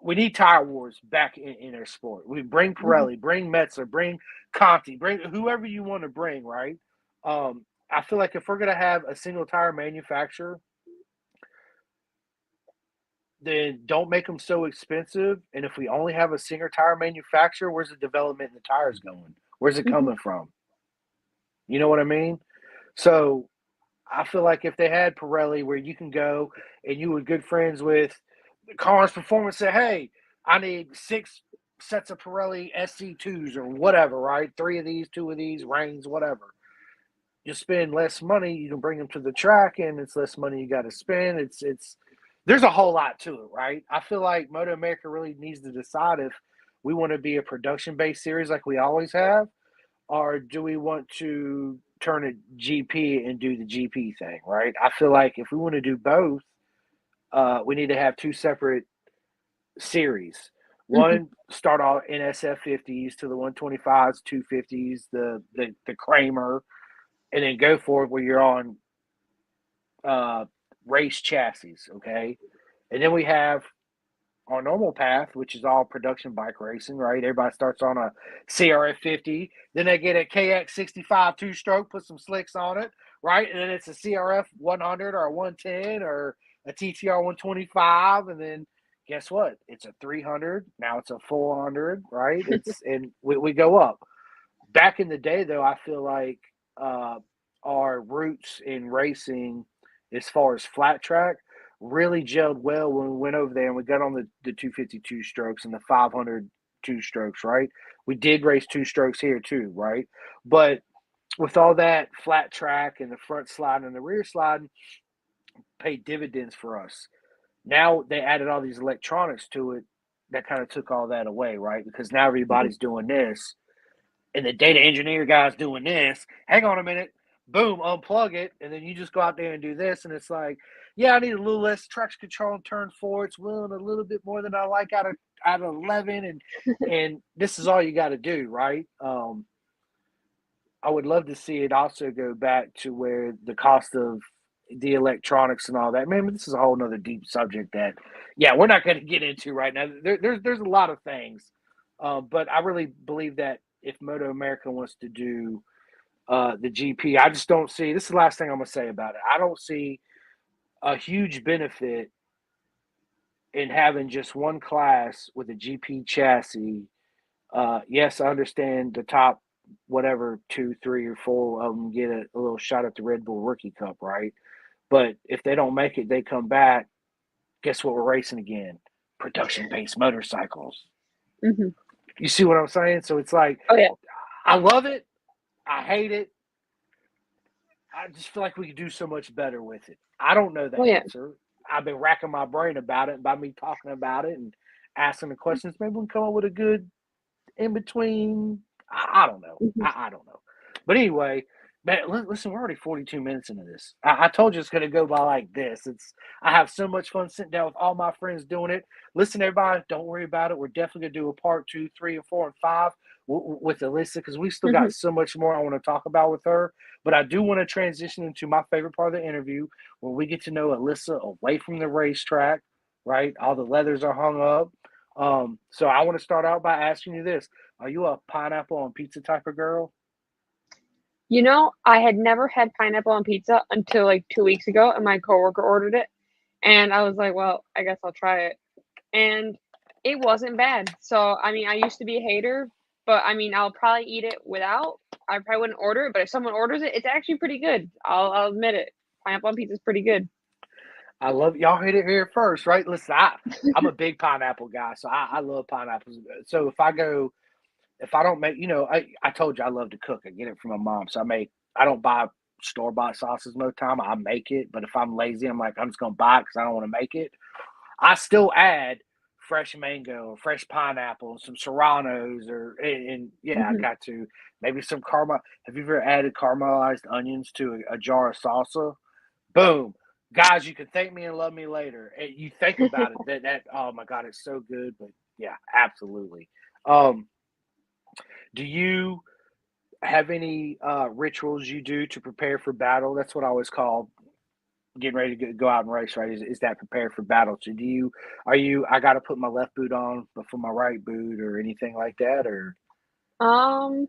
We need tire wars back in our sport. We bring Pirelli, bring Metzer, bring Conti, bring whoever you want to bring, right? I feel like if we're going to have a single tire manufacturer, then don't make them so expensive. And if we only have a single tire manufacturer, where's the development in the tires going? Where's it coming from? You know what I mean? So I feel like if they had Pirelli where you can go and you were good friends with KARNS Performance, say, hey, I need 6 sets of Pirelli SC2s or whatever, right? 3 of these, 2 of these, Reigns, whatever. You spend less money, you can bring them to the track, and it's less money you got to spend. It's there's a whole lot to it, right? I feel like Moto America really needs to decide if we want to be a production-based series like we always have, or do we want to turn it GP and do the GP thing, right? I feel like if we want to do both, we need to have 2 separate series. Mhm. One start off NSF 50s to the 125s, 250s, the Kramer, and then go for it where you're on uh, race chassis. Okay, and then we have our normal path, which is all production bike racing, right? Everybody starts on a CRF 50, then they get a KX 65 two stroke, put some slicks on it, right? And then it's a CRF 100 or a 110 or a TTR 125. And then guess what? It's a 300. Now it's a 400, right? And we go up. Back in the day, though, I feel like uh, our roots in racing, as far as flat track, really gelled well when we went over there and we got on the 252 strokes and the 500 two strokes, right? We did race two strokes here too, right? But with all that flat track and the front slide and the rear slide, paid dividends for us. Now they added all these electronics to it that kind of took all that away, right? Because now Mhm. everybody's doing this and the data engineer guy's doing this. Hang on a minute. Boom, unplug it, and then you just go out there and do this, and it's like, yeah, I need a little less traction control and turn four. It's willing a little bit more than I like out of 11, and this is all you got to do, right? I would love to see it also go back to where the cost of the electronics and all that. Man, this is a whole nother deep subject that, yeah, we're not going to get into right now. There's a lot of things, but I really believe that if Moto America wants to do the GP, I just don't see. This is the last thing I'm going to say about it. I don't see a huge benefit in having just one class with a GP chassis. Yes, I understand the top whatever two, three, or four of them get a little shot at the Red Bull Rookie Cup, right? But if they don't make it, they come back. Guess what? We're racing again. Production based motorcycles. Mhm. You see what I'm saying? So it's like, Oh yeah. I love it. I hate it. I just feel like we could do so much better with it. I don't know the Oh yeah. answer. I've been racking my brain about it, and by me talking about it and asking the questions, maybe we can come up with a good in between. I don't know. Mhm. I don't know. But anyway, man, listen, we're already 42 minutes into this. I told you it's going to go by like this. I have so much fun sitting down with all my friends doing it. Listen, everybody, don't worry about it. We're definitely going to do a part 2, 3, and 4, and 5 with Elisa because we still got Mhm. so much more I want to talk about with her. But I do want to transition into my favorite part of the interview where we get to know Elisa away from the racetrack, right? All the leathers are hung up. So I want to start out by asking you this. Are you a pineapple on pizza type of girl? You know, I had never had pineapple on pizza until like 2 weeks ago, and my coworker ordered it, and I was like, "Well, I guess I'll try it." And it wasn't bad. So, I mean, I used to be a hater, but I mean, I'll probably eat it without. I probably wouldn't order it, but if someone orders it, it's actually pretty good. I'll admit it. Pineapple on pizza is pretty good. I love y'all hit it here first, right? Listen, I'm a big pineapple guy, so I love pineapples. So if I don't make, I told you I love to cook. I get it from my mom, so I don't buy store bought sauces most time. I make it, but if I'm lazy, I'm like I'm just gonna buy it because I don't want to make it. I still add fresh mango, fresh pineapple, some serranos, and yeah, I Mhm. got to maybe some caramel. Have you ever added caramelized onions to a jar of salsa? Boom, guys, you can thank me and love me later. And you think about it, that oh my god, it's so good. But yeah, absolutely. Um, do you have any rituals you do to prepare for battle? That's what I always call getting ready to go out and race, right? Is that prepared for battle? So I got to put my left boot on before my right boot or anything like that? Or Um,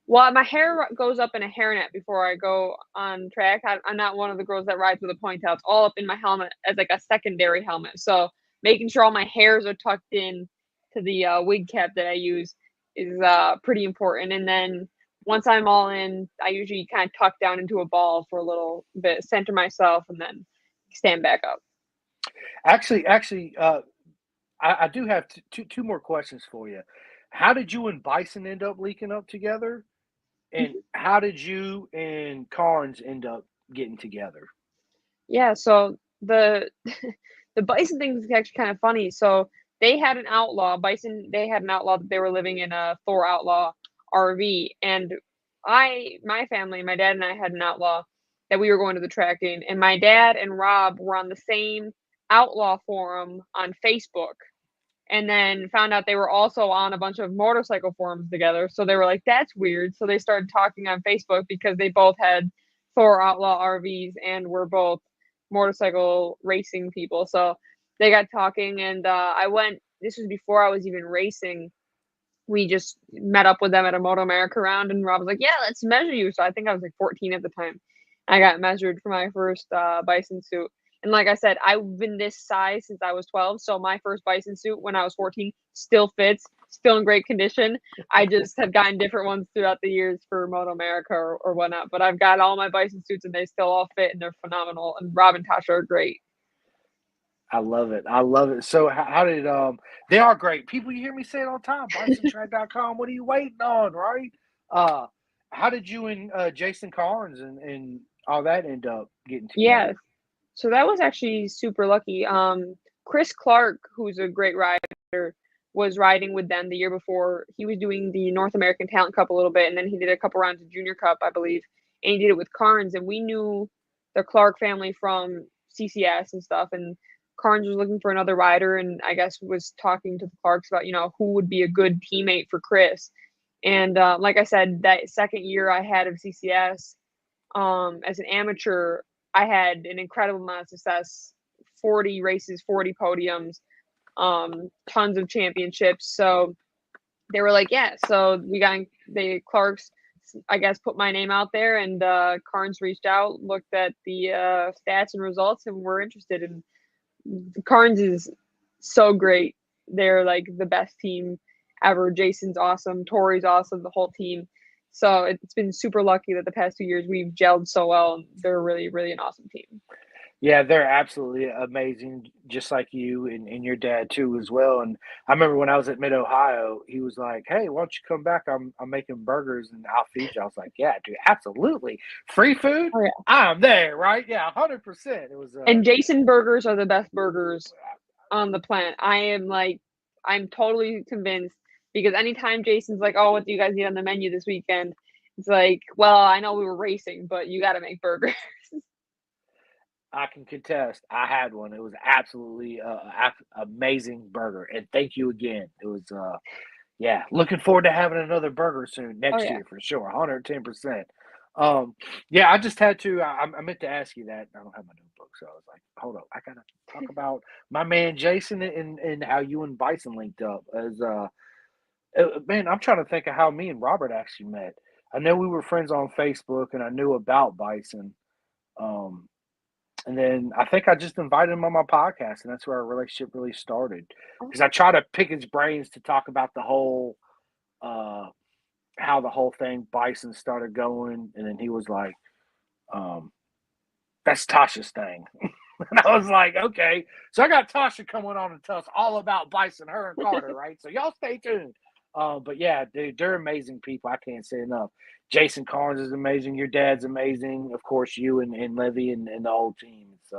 well, my hair goes up in a hairnet before I go on track. I'm not one of the girls that rides with a ponytail. It's all up in my helmet as like a secondary helmet. So making sure all my hairs are tucked in to the wig cap that I use is pretty important. And then once I'm all in, I usually kind of tuck down into a ball for a little bit, center myself, and then stand back up. actually, I do have two more questions for you. How did you and Bison end up linking up together? And Mhm. how did you and Carnes end up getting together? Yeah, so the bison thing is actually kind of funny. So they had an outlaw bison. They had an outlaw that they were living in a Thor Outlaw RV, and my family, my dad and I had an outlaw that we were going to the track in, and my dad and Rob were on the same. outlaw forum on Facebook, and then found out they were also on a bunch of motorcycle forums together. So they were like, that's weird. So they started talking on Facebook because they both had Thor Outlaw RVs and were both motorcycle racing people. So they got talking, and I went, this was before I was even racing. We just met up with them at a Moto America round, and Rob was like, yeah, let's measure you. So I think I was like 14 at the time. I got measured for my first bison suit. And like I said, I've been this size since I was 12. So my first bison suit when I was 14 still fits, still in great condition. I just have gotten different ones throughout the years for Moto America or whatnot. But I've got all my bison suits and they still all fit and they're phenomenal. And Rob and Tasha are great. I love it. I love it. So how did they are great. People, you hear me say it all the time, bisontrack.com, what are you waiting on, right? How did you and Jason Carnes and all that end up getting Yeah. together? So that was actually super lucky. Chris Clark, who's a great rider, was riding with them the year before. He was doing the North American Talent Cup a little bit, and then he did a couple rounds of Junior Cup, I believe, and he did it with Carnes. And we knew the Clark family from CCS and stuff. And Carnes was looking for another rider, and I guess was talking to the Clarks about who would be a good teammate for Chris. And like I said, that second year I had of CCS, as an amateur, I had an incredible amount of success, 40 races, 40 podiums, tons of championships. So they were like, yeah. So we got the Clarks, I guess, put my name out there, and Carnes reached out, looked at the stats and results, and we're interested. And Carnes is so great. They're like the best team ever. Jason's awesome. Tori's awesome. The whole team. So it's been super lucky that the past 2 years we've gelled so well. And they're really, really an awesome team. Yeah, they're absolutely amazing, just like you and your dad too as well. And I remember when I was at Mid Ohio, he was like, "Hey, why don't you come back? I'm making burgers and I'll feed you." I was like, "Yeah, dude, absolutely. Free food? Oh yeah. I'm there, right? Yeah, 100%." It was And Jason burgers are the best burgers on the planet. I'm totally convinced, because anytime Jason's like, "Oh, what do you guys need on the menu this weekend?" It's like, well, I know we were racing, but you got to make burgers. I can contest. I had one. It was absolutely amazing burger, and thank you again. It was yeah, looking forward to having another burger soon Oh next yeah. year for sure, 110%. Yeah, I just had to. I meant to ask you that. I don't have my notebook, so I was like, hold up, I gotta talk about my man Jason and how you and Bison linked up. As man, I'm trying to think of how me and Robert actually met. I know we were friends on Facebook, and I knew about Bison. Um, and then I think I just invited him on my podcast, and that's where our relationship really started. Because I try to pick his brains to talk about the whole, uh, how the whole thing Bison started going, and then he was like, um, "That's Tasha's thing," and I was like, "Okay." So I got Tasha coming on to tell us all about Bison, her and Carter, right? So y'all stay tuned. But yeah, dude, they're amazing people. I can't say enough. Jason Carnes is amazing. Your dad's amazing. Of course, you and Levy and the whole team. It's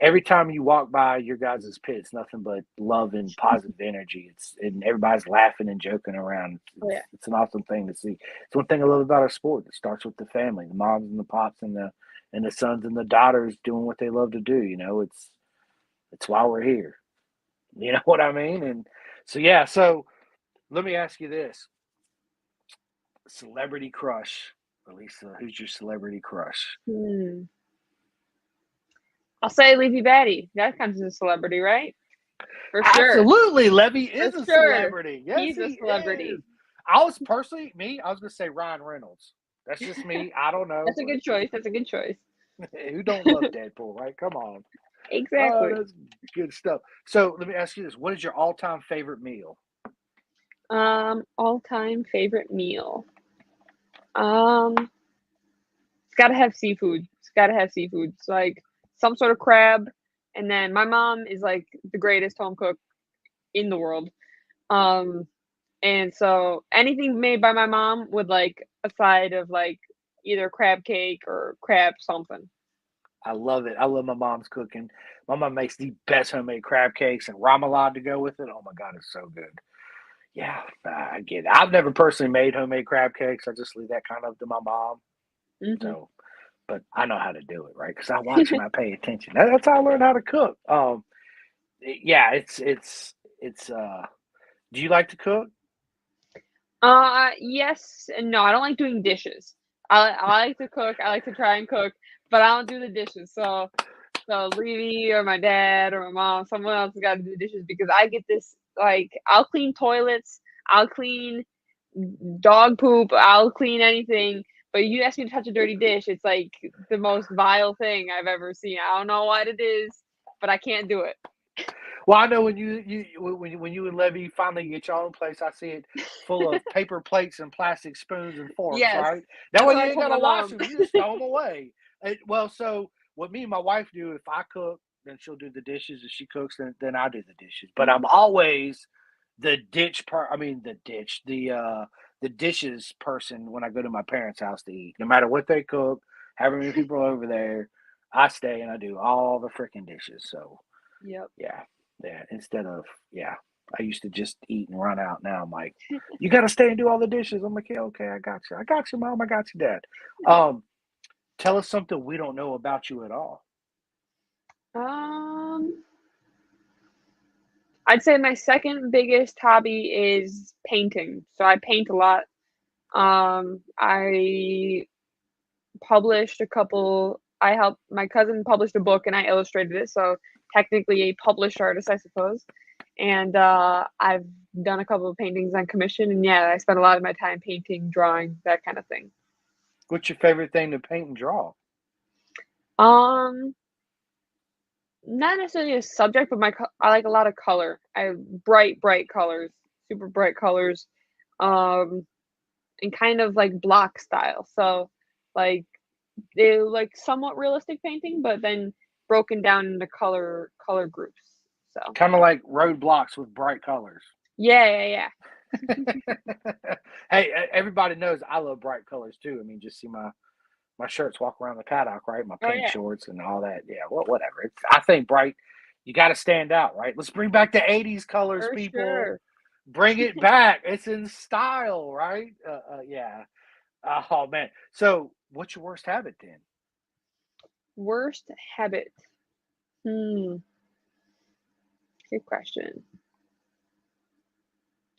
every time you walk by your guys' pit, it's nothing but love and positive energy. And everybody's laughing and joking around. Oh yeah. It's an awesome thing to see. It's one thing I love about our sport. It starts with the family, the moms and the pops and the sons and the daughters doing what they love to do. It's why we're here. You know what I mean? And so yeah. So let me ask you this: celebrity crush, Elisa. Who's your celebrity crush? Hmm. I'll say Leafy Batty. That counts as a celebrity, right? For sure. Absolutely, Levy is For a sure. celebrity. Yes, He's a he celebrity. is. I was personally me. I was gonna say Ryan Reynolds. That's just me. I don't know, That's a good choice. That's a good choice. but who don't love Deadpool, right? Come on. Oh, Exactly. that's good stuff. So let me ask you this: what is your all-time favorite meal? All-time favorite meal. It's gotta have seafood. It's gotta have seafood. It's like some sort of crab. And then my mom is like the greatest home cook in the world. Um, and so anything made by my mom with like a side of like either crab cake or crab something. I love it. I love my mom's cooking. My mom makes the best homemade crab cakes and remoulade to go with it. Oh my god, it's so good. Yeah, I get it. I've never personally made homemade crab cakes. I just leave that kind of to my mom. Hmm. So, but I know how to do it, right? Because I watch and I pay attention. That's how I learned how to cook. Yeah, it's. Do you like to cook? Yes and no. I don't like doing dishes. I like to cook. I like to try and cook, but I don't do the dishes. So Levy or my dad or my mom, someone else has got to do the dishes because I get this like I'll clean toilets, I'll clean dog poop, I'll clean anything. But you ask me to touch a dirty dish, it's like the most vile thing I've ever seen. I don't know what it is, but I can't do it. Well, I know when you and Levy finally get your own place, I see it full of paper plates and plastic spoons and forks, Yes, right? That that's way what you I ain't told gotta my wash mom. them; you just throw them away. Well, so what me and my wife do, if I cook, then she'll do the dishes. If she cooks, then I do the dishes. But I'm always the ditch part. I mean, the dishes person when I go to my parents' house to eat. No matter what they cook, however many people are over there, I stay and I do all the freaking dishes. So. Yep. Yeah, yeah. Instead of yeah, I used to just eat and run out. Now I'm like, you got to stay and do all the dishes. I'm like, yeah, okay, I got you. I got you, mom. I got you, dad. Um, Tell us something we don't know about you at all. Um, I'd say my second biggest hobby is painting. So I paint a lot. I published a couple. I helped my cousin published a book and I illustrated it. So technically a published artist, I suppose. And I've done a couple of paintings on commission. And yeah, I spent a lot of my time painting, drawing, that kind of thing. What's your favorite thing to paint and draw? Um, Not necessarily a subject, but I like a lot of color. I bright colors, super bright colors, um, and kind of like block style. So, like they like somewhat realistic painting, but then broken down into color groups. So Kind of like roadblocks with bright colors. yeah. Hey, everybody knows I love bright colors too. I mean, just see my shirts walk around the paddock, right? My Oh pink yeah, shorts and all that. Yeah, well, whatever. I think bright. You got to stand out, right? Let's bring back the '80s colors, for people. sure. Bring it back. It's in style, right? Yeah. Oh man. So, what's your worst habit then? Worst habit. Hmm, good question.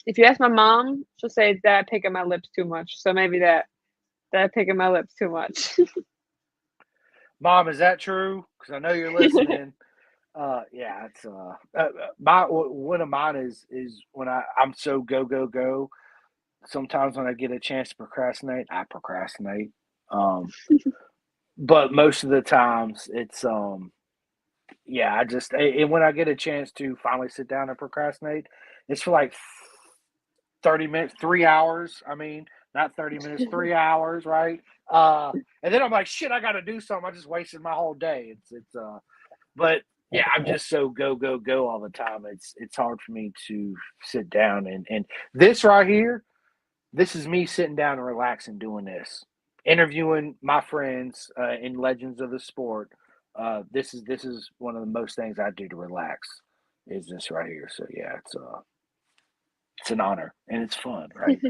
If you ask my mom, she'll say that I pick at my lips too much. So maybe that I pick at my lips too much. Mom, is that true? Because I know you're listening. Yeah, it's my one of mine is when I'm so go. Sometimes when I get a chance to procrastinate, I procrastinate. Um, but most of the times it's yeah, and when I get a chance to finally sit down and procrastinate, it's for like 30 minutes, 3 hours. I mean, not 30 minutes, 3 hours, right? And then I'm like, shit, I got to do something. I just wasted my whole day. But yeah, I'm just so go all the time. It's hard for me to sit down and this right here, this is me sitting down and relaxing doing this, interviewing my friends in legends of the sport. This is one of the most things I do to relax. Is this right here? So yeah, it's an honor and it's fun, right?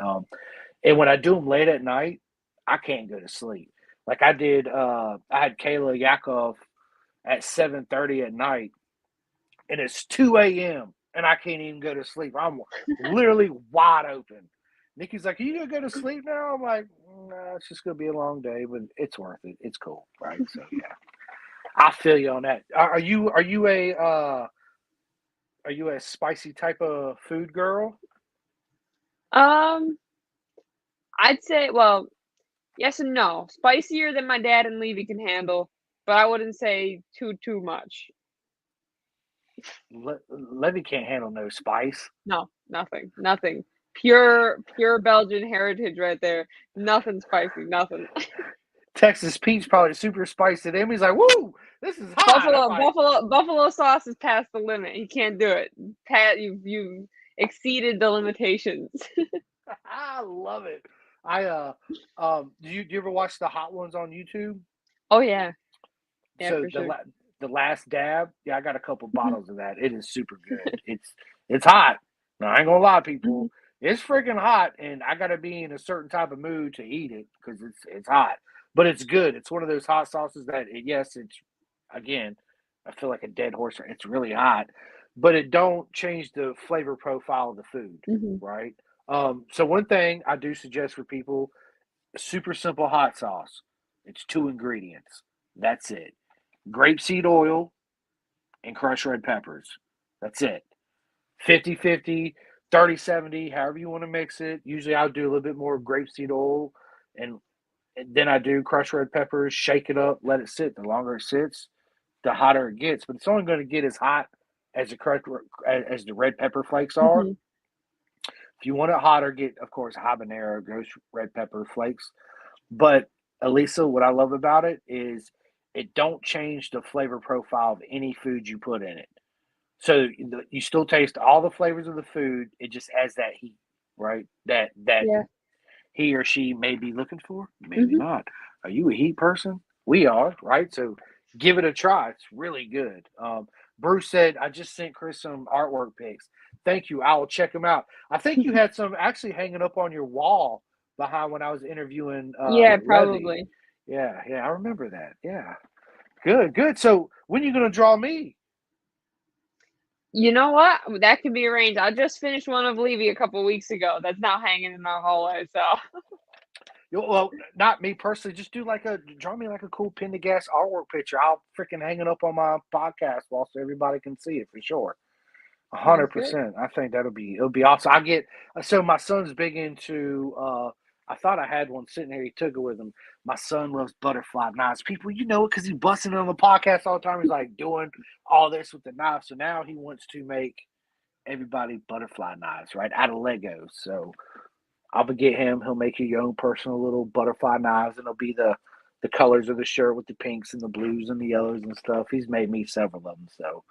And when I do them late at night, I can't go to sleep. Like I did, I had Kayla Yakov at 7:30 at night, and it's 2 a.m. and I can't even go to sleep. I'm literally wide open. Nikki's like, "Are you gonna go to sleep now?" I'm like, "No, it's just gonna be a long day, but it's worth it. It's cool, right?" So yeah, I feel you on that. Are you a spicy type of food girl? Um, I'd say, well, yes and no. Spicier than my dad and Levy can handle, but I wouldn't say too much. Levy can't handle no spice. No, nothing. Pure Belgian heritage right there. Nothing spicy, nothing. Texas Pete's probably super spicy to him. He's like, "Woo, this is hot." I'm like, Buffalo sauce is past the limit. He can't do it. Pat, you exceeded the limitations. I love it. I do you ever watch the hot ones on YouTube? Oh yeah, yeah So for sure. the last dab, yeah, I got a couple bottles of that. It is super good. It's hot. No, I ain't gonna lie, Mhm. people. It's freaking hot, and I gotta be in a certain type of mood to eat it because it's hot. but it's good. It's one of those hot sauces that, yes, it's, again, I feel like a dead horse. It's really hot, but it don't change the flavor profile of the food, Hmm. right? So one thing I do suggest for people, super simple hot sauce. It's two ingredients. That's it. Grapeseed oil and crushed red peppers. That's it. 50-50, 30-70, however you want to mix it. Usually I'll do a little bit more grapeseed oil and then I do crushed red peppers, shake it up, let it sit. The longer it sits, the hotter it gets. But it's only going to get as hot as as the red pepper flakes are. Hmm. If you want it hotter, get, of course, habanero, ghost red pepper flakes. But Elisa, what I love about it is it don't change the flavor profile of any food you put in it. So you still taste all the flavors of the food. It just adds that heat, right? That Yeah. he or she may be looking for. Maybe Hmm. not. Are you a heat person? We are, right? So give it a try. It's really good. Bruce said, I just sent Chris some artwork pics. Thank you. I will check them out. I think you had some actually hanging up on your wall behind when I was interviewing Yeah, Levy. probably. Yeah, I remember that. Yeah. Good. So when are you gonna draw me? You know what? That can be arranged. I just finished one of Levy a couple weeks ago. That's now hanging in our hallway. So Well, not me personally. Just draw me like a cool pin to gas artwork picture. I'll freaking hang it up on my podcast wall so everybody can see it for sure. sounds good. 100%. I think it'll be awesome. I get so my son's big into. I thought I had one sitting here. He took it with him. My son loves butterfly knives. People, you know it because he's busting it on the podcast all the time. He's like doing all this with the knife. So now he wants to make everybody butterfly knives, right, out of Legos. So I'll get him. He'll make you your own personal little butterfly knives, and it'll be the colors of the shirt with the pinks and the blues and the yellows and stuff. He's made me several of them, so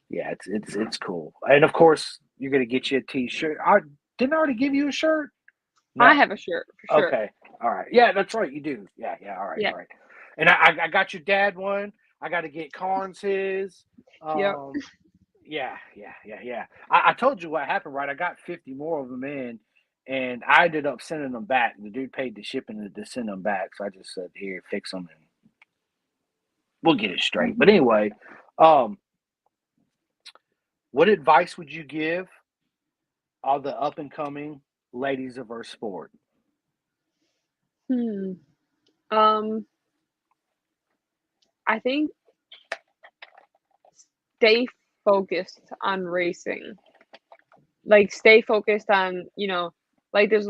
yeah, it's cool. And of course, you're gonna get you a T-shirt. I didn't I already give you a shirt. I No. have a shirt for sure. Okay. All right. Yeah, that's right. You do. Yeah. All right. Yeah. All right. And I got your dad one. I got to get Karns his. Yep. Yeah. I told you what happened, right? I got 50 more of them in, and I ended up sending them back. The dude paid the shipping to send them back, so I just said, "Here, fix them, and we'll get it straight." But Hmm. anyway, um, what advice would you give all the up and coming ladies of our sport? Hmm. Um, I think stay focused on racing. Like stay focused on, like there's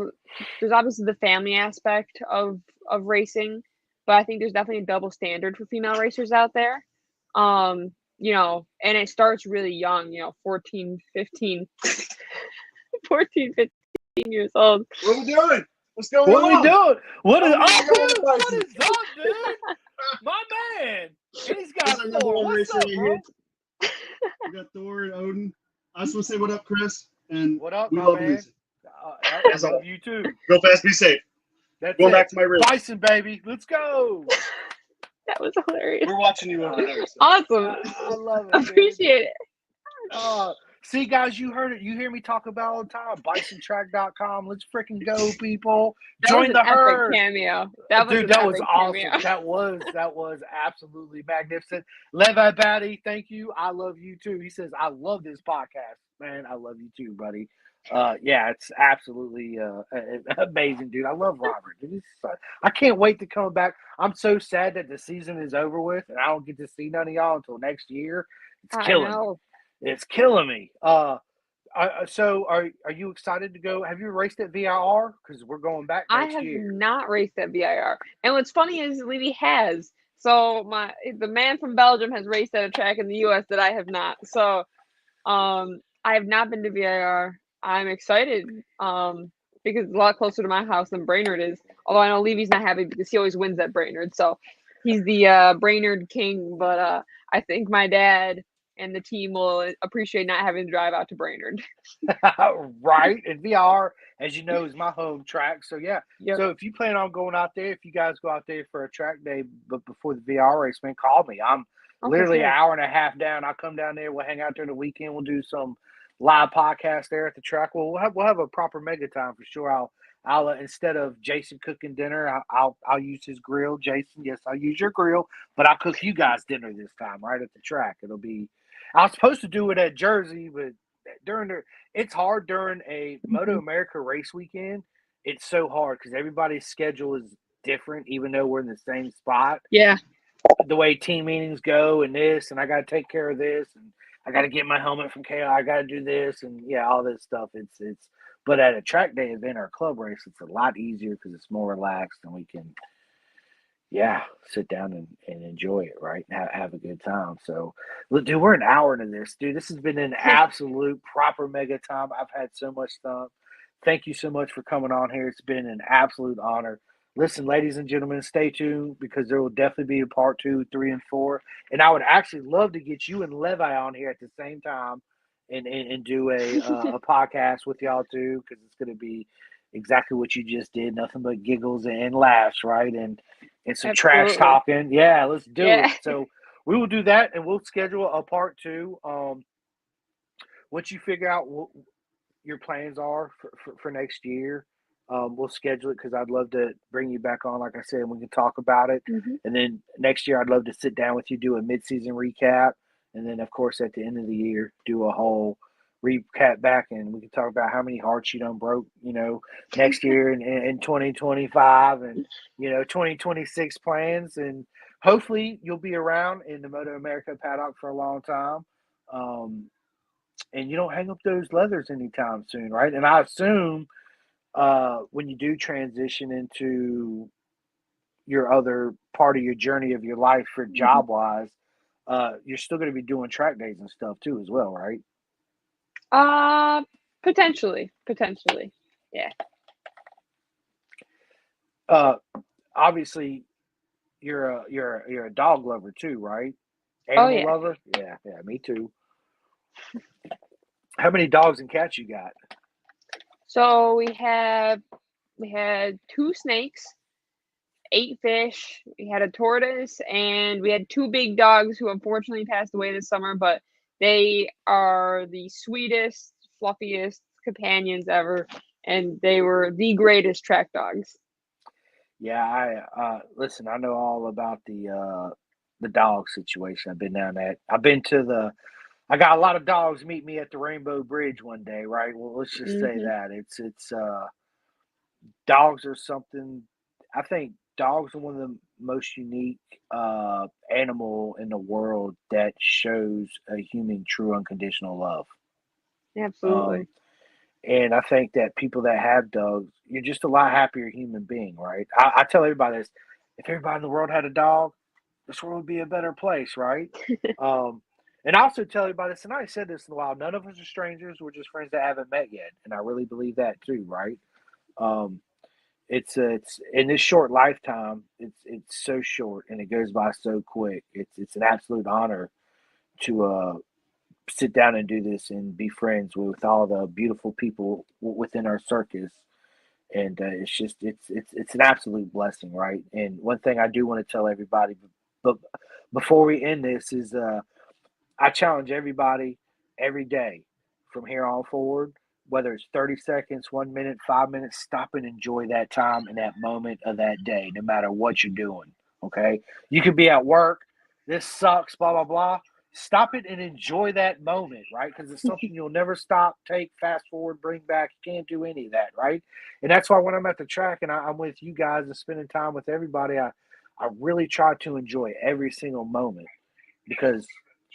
obviously the family aspect of racing, but I think there's definitely a double standard for female racers out there. And it starts really young, 14, 15, 14, 15 years old. What are we doing? What's going What are we on? doing? What is Oh, up, we got dude? the What license. is up, dude? My man. And he's This is got our number four. one What's racer up, right bro? here. We got Thor and Odin. I just want to say what up, Chris. And What up, we my love man? Lisa. I That's love all. you too. Go fast, be safe. That's Going it. back to my room. Bison, baby. Let's go. That was hilarious. We're watching you over there. So. Awesome. I love it, dude. Appreciate it. See, guys, you heard it. You hear me talk about all the time. BisonTrack.com. Let's freaking go, people. That was Join an the epic herd. cameo. That was Dude, an that was epic awesome. cameo. That was absolutely magnificent. Levi Batty, thank you. I love you too. He says, I love this podcast. Man, I love you too, buddy. Yeah, it's absolutely amazing, dude. I love Robert. Dude, I can't wait to come back. I'm so sad that the season is over with and I don't get to see none of y'all until next year. It's I killing me. know. It's killing me. So are you excited to go? Have you raced at VIR? Because we're going back I next have year. not raced at VIR. And what's funny is Levy has. So the man from Belgium has raced at a track in the US that I have not. So I have not been to VIR. I'm excited because it's a lot closer to my house than Brainerd is. Although I know Levy's not happy because he always wins at Brainerd. So he's the Brainerd king. But I think my dad and the team will appreciate not having to drive out to Brainerd. Right. And VR, as you know, is my home track. So yeah. Yep. So if you plan on going out there, if you guys go out there for a track day, but before the VR race, man, call me. I'm literally an hour and a half down. I'll come down there. We'll hang out during the weekend. We'll do some live podcast there at the track. Well, we'll have a proper mega time for sure. I'll instead of Jason cooking dinner, I'll use his grill. Jason, yes, I'll use your grill, but I'll cook you guys dinner this time right at the track. It'll be. I was supposed to do it at Jersey, but it's hard during a Moto Mhm. America race weekend. It's so hard because everybody's schedule is different, even though we're in the same spot. Yeah, The way team meetings go and this, and I got to take care of this, and I got to get my helmet from KO. I got to do this, and yeah, all this stuff. It's. But at a track day event or a club race, it's a lot easier because it's more relaxed, and we can, yeah, sit down and enjoy it, right? Have a good time. So, look, dude, we're an hour into this, dude. This has been an absolute proper mega time. I've had so much fun. Thank you so much for coming on here. It's been an absolute honor. Listen, ladies and gentlemen, stay tuned because there will definitely be a part 2, 3, and 4. And I would actually love to get you and Levi on here at the same time and do a podcast with y'all too because it's going to be exactly what you just did. Nothing but giggles and laughs, right? And some trash absolutely. talking. Yeah, let's do Yeah. it. So we will do that and we'll schedule a part 2. Once you figure out what your plans are for next year. We'll schedule it because I'd love to bring you back on, like I said, and we can talk about it. Mhm. And then next year, I'd love to sit down with you, do a mid-season recap, and then of course at the end of the year, do a whole recap back, and we can talk about how many hearts you done broke, next year in 2025, and 2026 plans, and hopefully you'll be around in the Moto America paddock for a long time. Um, and you don't hang up those leathers anytime soon, right? And I assume when you do transition into your other part of your journey of your life for Mhm. job wise, you're still going to be doing track days and stuff too, as well, right? Uh, potentially. Yeah. Uh, obviously, you're a dog lover too, right? Oh Animal yeah. lover, yeah, me too. How many dogs and cats you got? So we had 2 snakes, 8 fish, we had a tortoise, and we had 2 big dogs who unfortunately passed away this summer, but they are the sweetest, fluffiest companions ever, and they were the greatest track dogs. Yeah, I listen. I know all about the dog situation. I've been down that. I've been to the I got a lot of dogs meet me at the Rainbow Bridge one day, right? Well, let's just say Mhm. that it's dogs are something. I think dogs are one of the most unique animal in the world that shows a human true unconditional love. Um, Absolutely. and I think that people that have dogs, you're just a lot happier human being, right? I tell everybody this: if everybody in the world had a dog, this world would be a better place, right? Um, and I also tell everybody this, and I said this in a while. None of us are strangers. We're just friends that haven't met yet, and I really believe that too, right? Um, it's in this short lifetime. It's so short, and it goes by so quick. It's an absolute honor to sit down and do this and be friends with all the beautiful people within our circus. And it's just it's an absolute blessing, right? And one thing I do want to tell everybody, but before we end this, is I challenge everybody every day from here on forward, whether it's 30 seconds, 1 minute, 5 minutes, stop and enjoy that time and that moment of that day, no matter what you're doing. Okay. You could be at work. This sucks, blah, blah, blah. Stop it and enjoy that moment, right? Because it's something you'll never stop, take, fast forward, bring back. You can't do any of that, right? And that's why when I'm at the track and I'm with you guys and spending time with everybody, I really try to enjoy every single moment because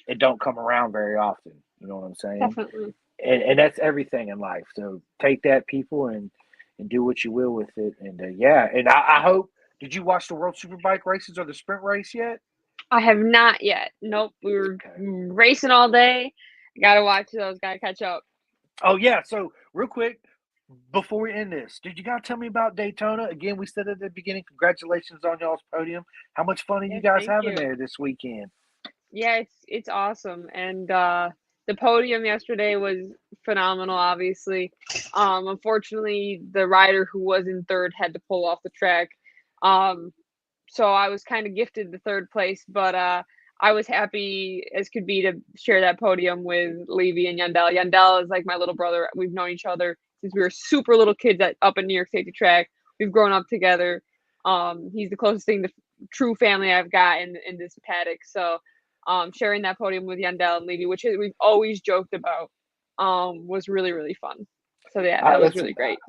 it don't come around very often. You know what I'm saying? Definitely. And that's everything in life. So take that, people, and do what you will with it. And yeah, and I hope. Did you watch the World Superbike races or the sprint race yet? I have not yet. Nope. We were Okay. racing all day. Gotta watch those. Gotta catch up. Oh yeah. So real quick, before we end this, dude, you gotta tell me about Daytona again. We said at the beginning, congratulations on y'all's podium. How much fun are you Yes, guys thank having you. there this weekend? Yeah, it's awesome. And the podium yesterday was phenomenal, obviously. Unfortunately the rider who was in third had to pull off the track. Um, so I was kind of gifted the third place, but I was happy as could be to share that podium with Levy and Yandel. Yandel is like my little brother. We've known each other since we were super little kids up in New York Safety Track. We've grown up together. He's the closest thing to true family I've got in this paddock. So sharing that podium with Yandel and Levy, which we've always joked about, was really, really fun. So yeah, that was really great.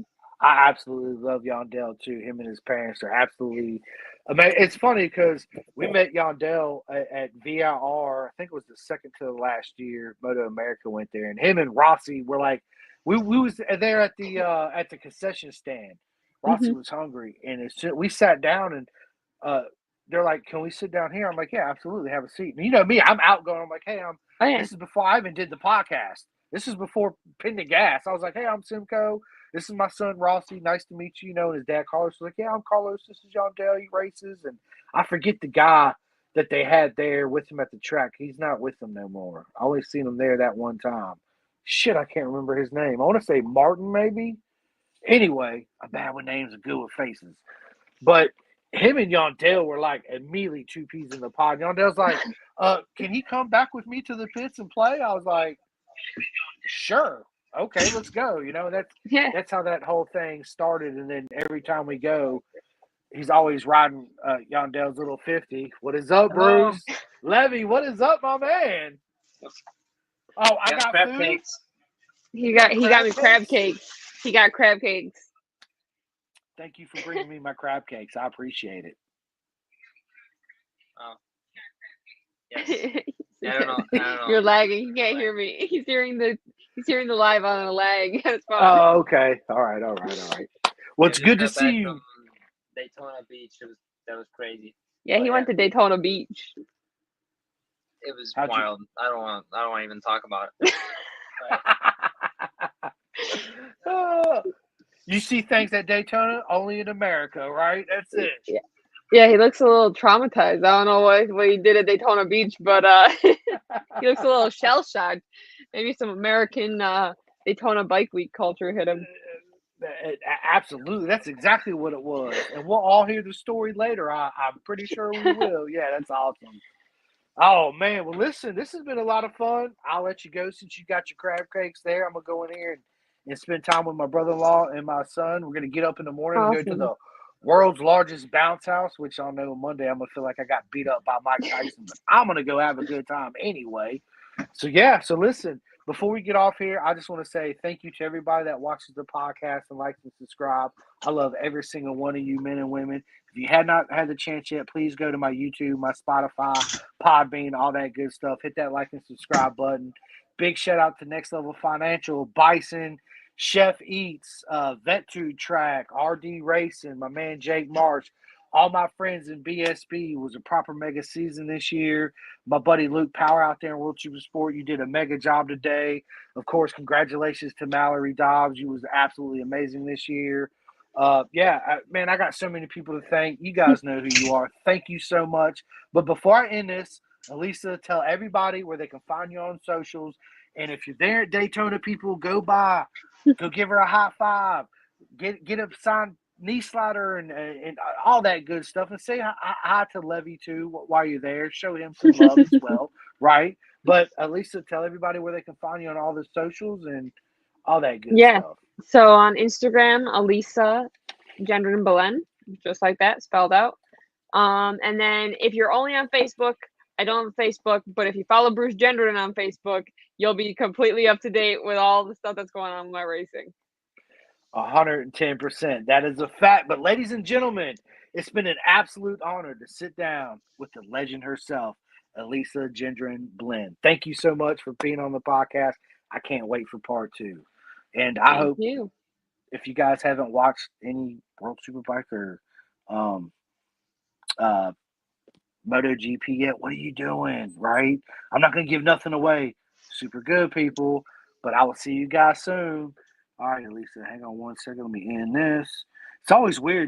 I absolutely love Yandel too. Him and his parents are absolutely amazing. It's funny because we met Yandel at VIR. I think it was the second to the last year Moto America went there, and him and Rossi were like, we was there at the concession stand. Rossi was hungry, and we sat down, and they're like, "Can we sit down here?" I'm like, "Yeah, absolutely, have a seat." And you know me, I'm outgoing. I'm like, "Hey, This is before I even did the podcast. This is before Pin the Gas." I was like, "Hey, I'm Simcoe. This is my son, Rossi. Nice to meet you." You know, and his dad, Carlos, was like, "Yeah, I'm Carlos. This is Yandel. He races." And I forget the guy that they had there with him at the track. He's not with them no more. I only seen him there that one time. Shit, I can't remember his name. I want to say Martin, maybe. Anyway, I'm bad with names and good with faces. But him and Yandel were like immediately two peas in the pod. Yondel's like, can he come back with me to the pits and play? I was like, sure. Okay, let's go. You know, that's how that whole thing started. And then every time we go, he's always riding Yondel's little 50. What is up, Bruce? Levy, what is up, my man? Oh, I got crab food. Cakes. He got me crab cakes. He got crab cakes. Thank you for bringing me my crab cakes. I appreciate it. Oh. Yes. I don't know. You're lagging. He can't hear me. He's hearing the live on a lag. That's fine. Oh, okay. All right. Well, it's good to see you. Daytona Beach. That was crazy. Yeah, he went to Daytona Beach. It was wild. I don't want to even talk about it. You see things at Daytona only in America, right? That's it. Yeah, he looks a little traumatized. I don't know what he did at Daytona Beach, but he looks a little shell-shocked. Maybe some American Daytona Bike Week culture hit him. Absolutely. That's exactly what it was. And we'll all hear the story later. I'm pretty sure we will. Yeah, that's awesome. Oh, man. Well, listen, this has been a lot of fun. I'll let you go since you got your crab cakes there. I'm going to go in here and spend time with my brother-in-law and my son. We're going to get up in the morning and go to the world's largest bounce house, which I'll know Monday I'm going to feel like I got beat up by Mike Tyson. But I'm going to go have a good time anyway. So listen, before we get off here, I just want to say thank you to everybody that watches the podcast and likes and subscribe. I love every single one of you, men and women. If you had not had the chance yet, please go to my YouTube, my Spotify, Podbean, all that good stuff. Hit that like and subscribe button. Big shout out to Next Level Financial, Bison, Chef Eats, Vet2 Track, RD Racing, my man Jake Marsh. All my friends in BSB. It was a proper mega season this year. My buddy Luke Power out there in World Super Sport, you did a mega job today. Of course, congratulations to Mallory Dobbs. You was absolutely amazing this year. Man, I got so many people to thank. You guys know who you are. Thank you so much. But before I end this, Elisa, tell everybody where they can find you on socials. And if you're there at Daytona, people, go by. Go give her a high five. Get a signed knee slider and all that good stuff. And say hi to Levy, too, while you're there. Show him some love as well, right? But, Elisa, tell everybody where they can find you on all the socials and all that good stuff. So on Instagram, Elisa Gendron, just like that, spelled out. And then if you're only on Facebook, I don't have Facebook, but if you follow Bruce Gendron on Facebook, you'll be completely up to date with all the stuff that's going on with my racing. 110%. That is a fact. But ladies and gentlemen, it's been an absolute honor to sit down with the legend herself, Elisa Gendron Blend. Thank you so much for being on the podcast. I can't wait for part 2. And I hope if you guys haven't watched any World Superbike or MotoGP yet, what are you doing, right? I'm not going to give nothing away. Super good, people. But I will see you guys soon. All right, Elisa, hang on one second. Let me end this. It's always weird.